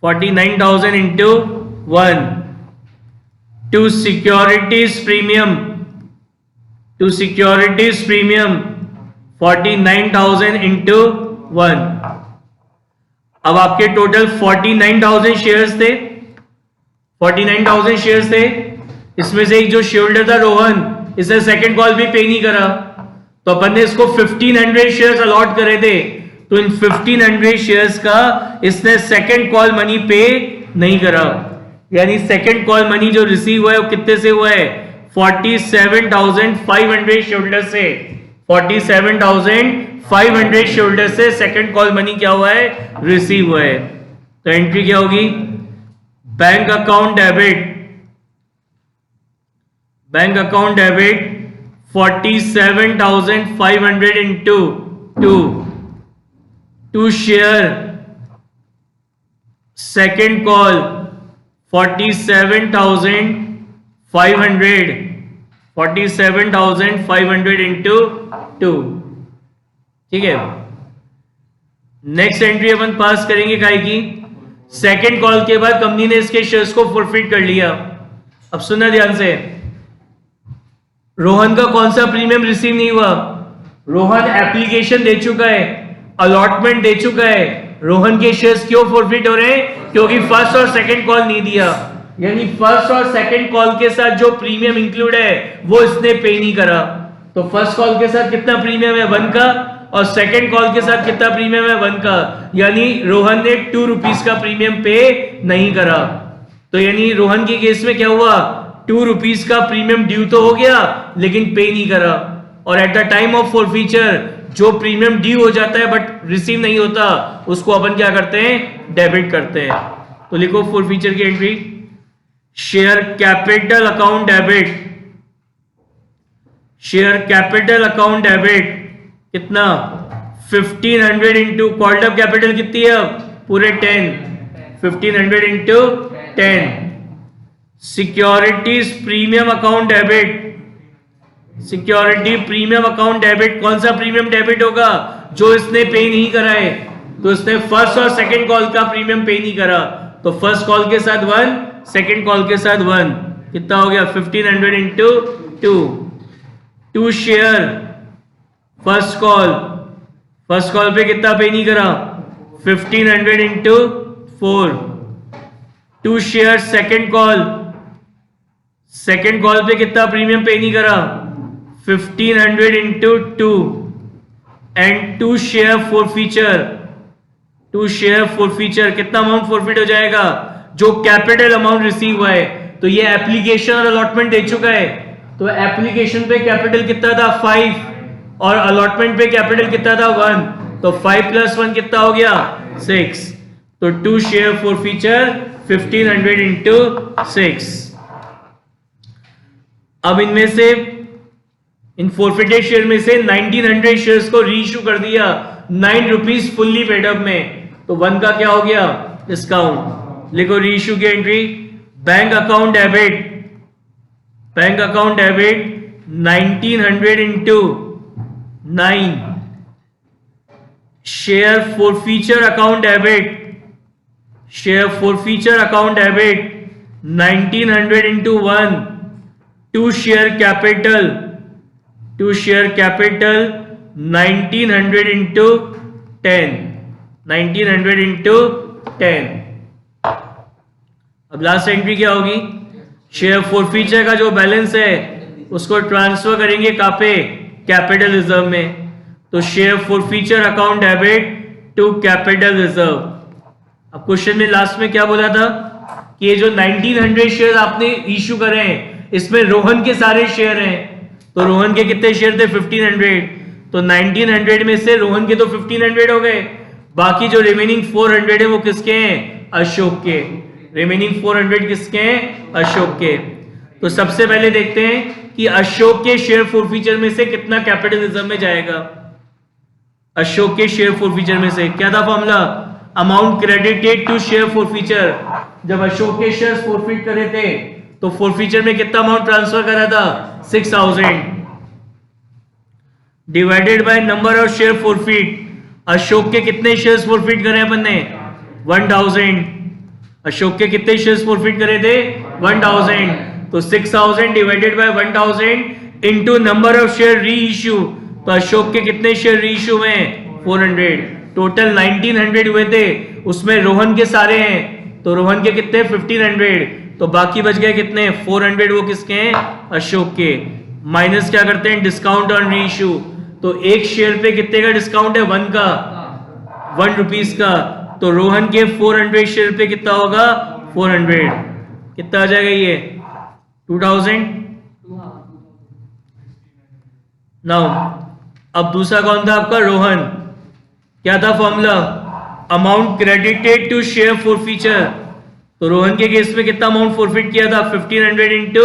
49,000 into 1 to securities premium 49,000 into 1। अब आपके टोटल 49,000 शेयर्स थे। 49,000 शेयर्स थे, इसमें से एक जो शेयरहोल्डर था रोहन, इसने सेकंड कॉल भी पे नहीं करा, तो अपन ने इसको 1500 शेयर्स अलॉट करे थे। तो इन 1500 शेयर्स का इसने सेकंड कॉल मनी पे नहीं करा, यानी सेकंड कॉल मनी जो रिसीव हुआ है वो कितने से हुआ है? 47,500 शेयरहोल्डर से। 47,500 शेयरहोल्डर से सेकंड कॉल मनी क्या हुआ है? रिसीव हुआ है। तो एंट्री क्या होगी? Bank account debit 47,500 into 2 to share second call 47,500 into 2। ठीक है, नेक्स्ट एंट्री अपन पास करेंगे काय की? सेकंड कॉल के बाद कंपनी ने इसके शेयर्स को फॉरफिट कर लिया। अब सुनना ध्यान से, रोहन का कौन सा प्रीमियम रिसीव नहीं हुआ? रोहन एप्लीकेशन दे चुका है, अलॉटमेंट दे चुका है। रोहन के शेयर्स क्यों फॉरफिट हो रहे हैं? क्योंकि फर्स्ट और सेकंड कॉल नहीं दिया, यानी फर्स्ट और सेकंड कॉल के साथ जो प्रीमियम इंक्लूड है वो इसने पे नहीं करा। तो फर्स्ट कॉल के साथ कितना प्रीमियम है? 1 का, और सेकंड कॉल के साथ कितना प्रीमियम है? 1 का, यानी रोहन ने 2 रुपीज का प्रीमियम पे नहीं करा। तो यानी रोहन के केस में क्या हुआ? 2 रुपीज का प्रीमियम ड्यू तो हो गया लेकिन पे नहीं करा, और at the time of forfeiture जो प्रीमियम ड्यू हो जाता है बट रिसीव नहीं होता, उसको अपन क्या करते हैं? डेबिट करते हैं। तो लिखो फॉरफीचर की entry, share capital account debit कितना? 1500 इंटू कॉल्ड अप कैपिटल कितनी है? अब पूरे 10। 1500 into 10 securities premium account debit. कौन सा प्रीमियम डेबिट होगा? जो इसने पे नहीं करा है। तो इसने फर्स्ट और सेकंड कॉल का प्रीमियम पे नहीं करा, तो फर्स्ट कॉल के साथ 1, सेकंड कॉल के साथ 1, कितना हो गया? 1500 into 2 to share first call पे कितना पे नहीं करा? 1500 into 4 to share second call पे कितना प्रीमियम पे नहीं करा? 1500 into 2 and to share forfeiture कितना अमाउंट फॉरफिट हो जाएगा? जो कैपिटल अमाउंट रिसीव हुआ है। तो ये एप्लीकेशन और अलॉटमेंट दे चुका है, तो एप्लीकेशन पे कैपिटल कितना था? 5, और अलॉटमेंट पे कैपिटल कितना था? 1, तो 5 + 1 कितना हो गया? 6। तो 2 शेयर फॉर फीचर 1500 इंटू 6। अब इनमें से इन फॉरफिटेड शेयर में से 1900 शेयर्स को रीइश्यू कर दिया 9 रुपीज फुल्ली पेड अप में, तो 1 का क्या हो गया डिस्काउंट। लिखो रीइश्यू की entry, bank account debit 1900 into 9, share for feature account debit 1900 into 1, 2 share capital 1900 into 10। अब लास्ट एंट्री क्या होगी, शेयर फॉरफीचर का जो बैलेंस है उसको ट्रांसफर करेंगे कहाँ पे, कैपिटल रिजर्व में। तो share forfeiture account debit to capital reserve. अब क्वेश्चन में लास्ट में क्या बोला था कि ये जो 1900 शेयर आपने इश्यू करे हैं इसमें रोहन के सारे शेयर हैं, तो रोहन के कितने शेयर थे 1500, तो 1900 में से रोहन के तो 1500 हो गए, बाकी जो रिमेनिंग 400 है वो किसके हैं, अशोक के। रिमेनिंग 400 किसके हैं, अशोक के। तो सबसे पहले देखते हैं कि अशोक के शेयर फॉरफीचर में से कितना कैपिटल रिजर्व में जाएगा। अशोक के शेयर फॉरफीचर में से क्या था formula, amount credited to share forfeiture. जब अशोक के शेयर फॉरफीट करे थे तो फॉरफीचर में कितना अमाउंट ट्रांसफर करा था 6000 divided by number of share forfeit. Ashok के कितने शेयर्स फॉरफीट करे अपन ने 1000। अशोक के कितने शेयर्स फॉरफीट करे थे 1000, तो 6000 divided by 1000 into number of share reissue. तो अशोक के कितने शेयर री इश्यू हुए 400, टोटल 1900 हुए थे, उसमें रोहन के सारे हैं तो रोहन के कितने 1500, तो बाकी बच गए कितने 400, वो किसके हैं अशोक के। माइनस क्या करते हैं डिस्काउंट ऑन री इश्यू, तो एक शेयर पे कितने का डिस्काउंट है 1 का, 1 रुपीज का, तो रोहन के 400 शेयर पे कितना होगा 400, कितना आ जाएगा ये 2000। नाउ अब दूसरा कौन था आपका रोहन, क्या था formula, amount credited to share forfeiture. तो रोहन के केस में कितना अमाउंट फॉरफिट किया था 1500 into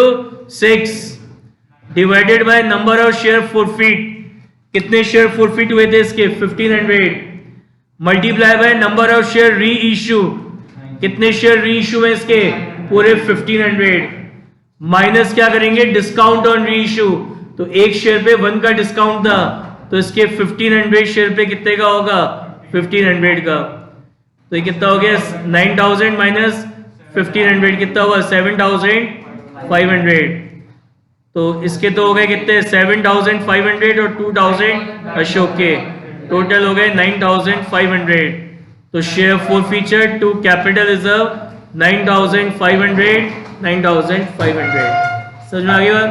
6 divided by number of share forfeit. कितने शेयर फॉरफिट हुए थे इसके 1500 multiply by number of share reissue. कितने शेयर री इश्यू है इसके पूरे 1500, माइनस क्या करेंगे डिस्काउंट ऑन री इश्यू। तो एक शेयर पे 1 का डिस्काउंट था, तो इसके 1500 शेयर पे कितने का होगा 1500 का। तो ये कितना हो गया 9000 माइनस 1500 कितना हुआ 7500। तो इसके तो हो गए कितने 7500 और 2000 अशोक के, टोटल हो गए 9500। तो share forfeiture to capital reserve 9500 समझ में आ गई बात।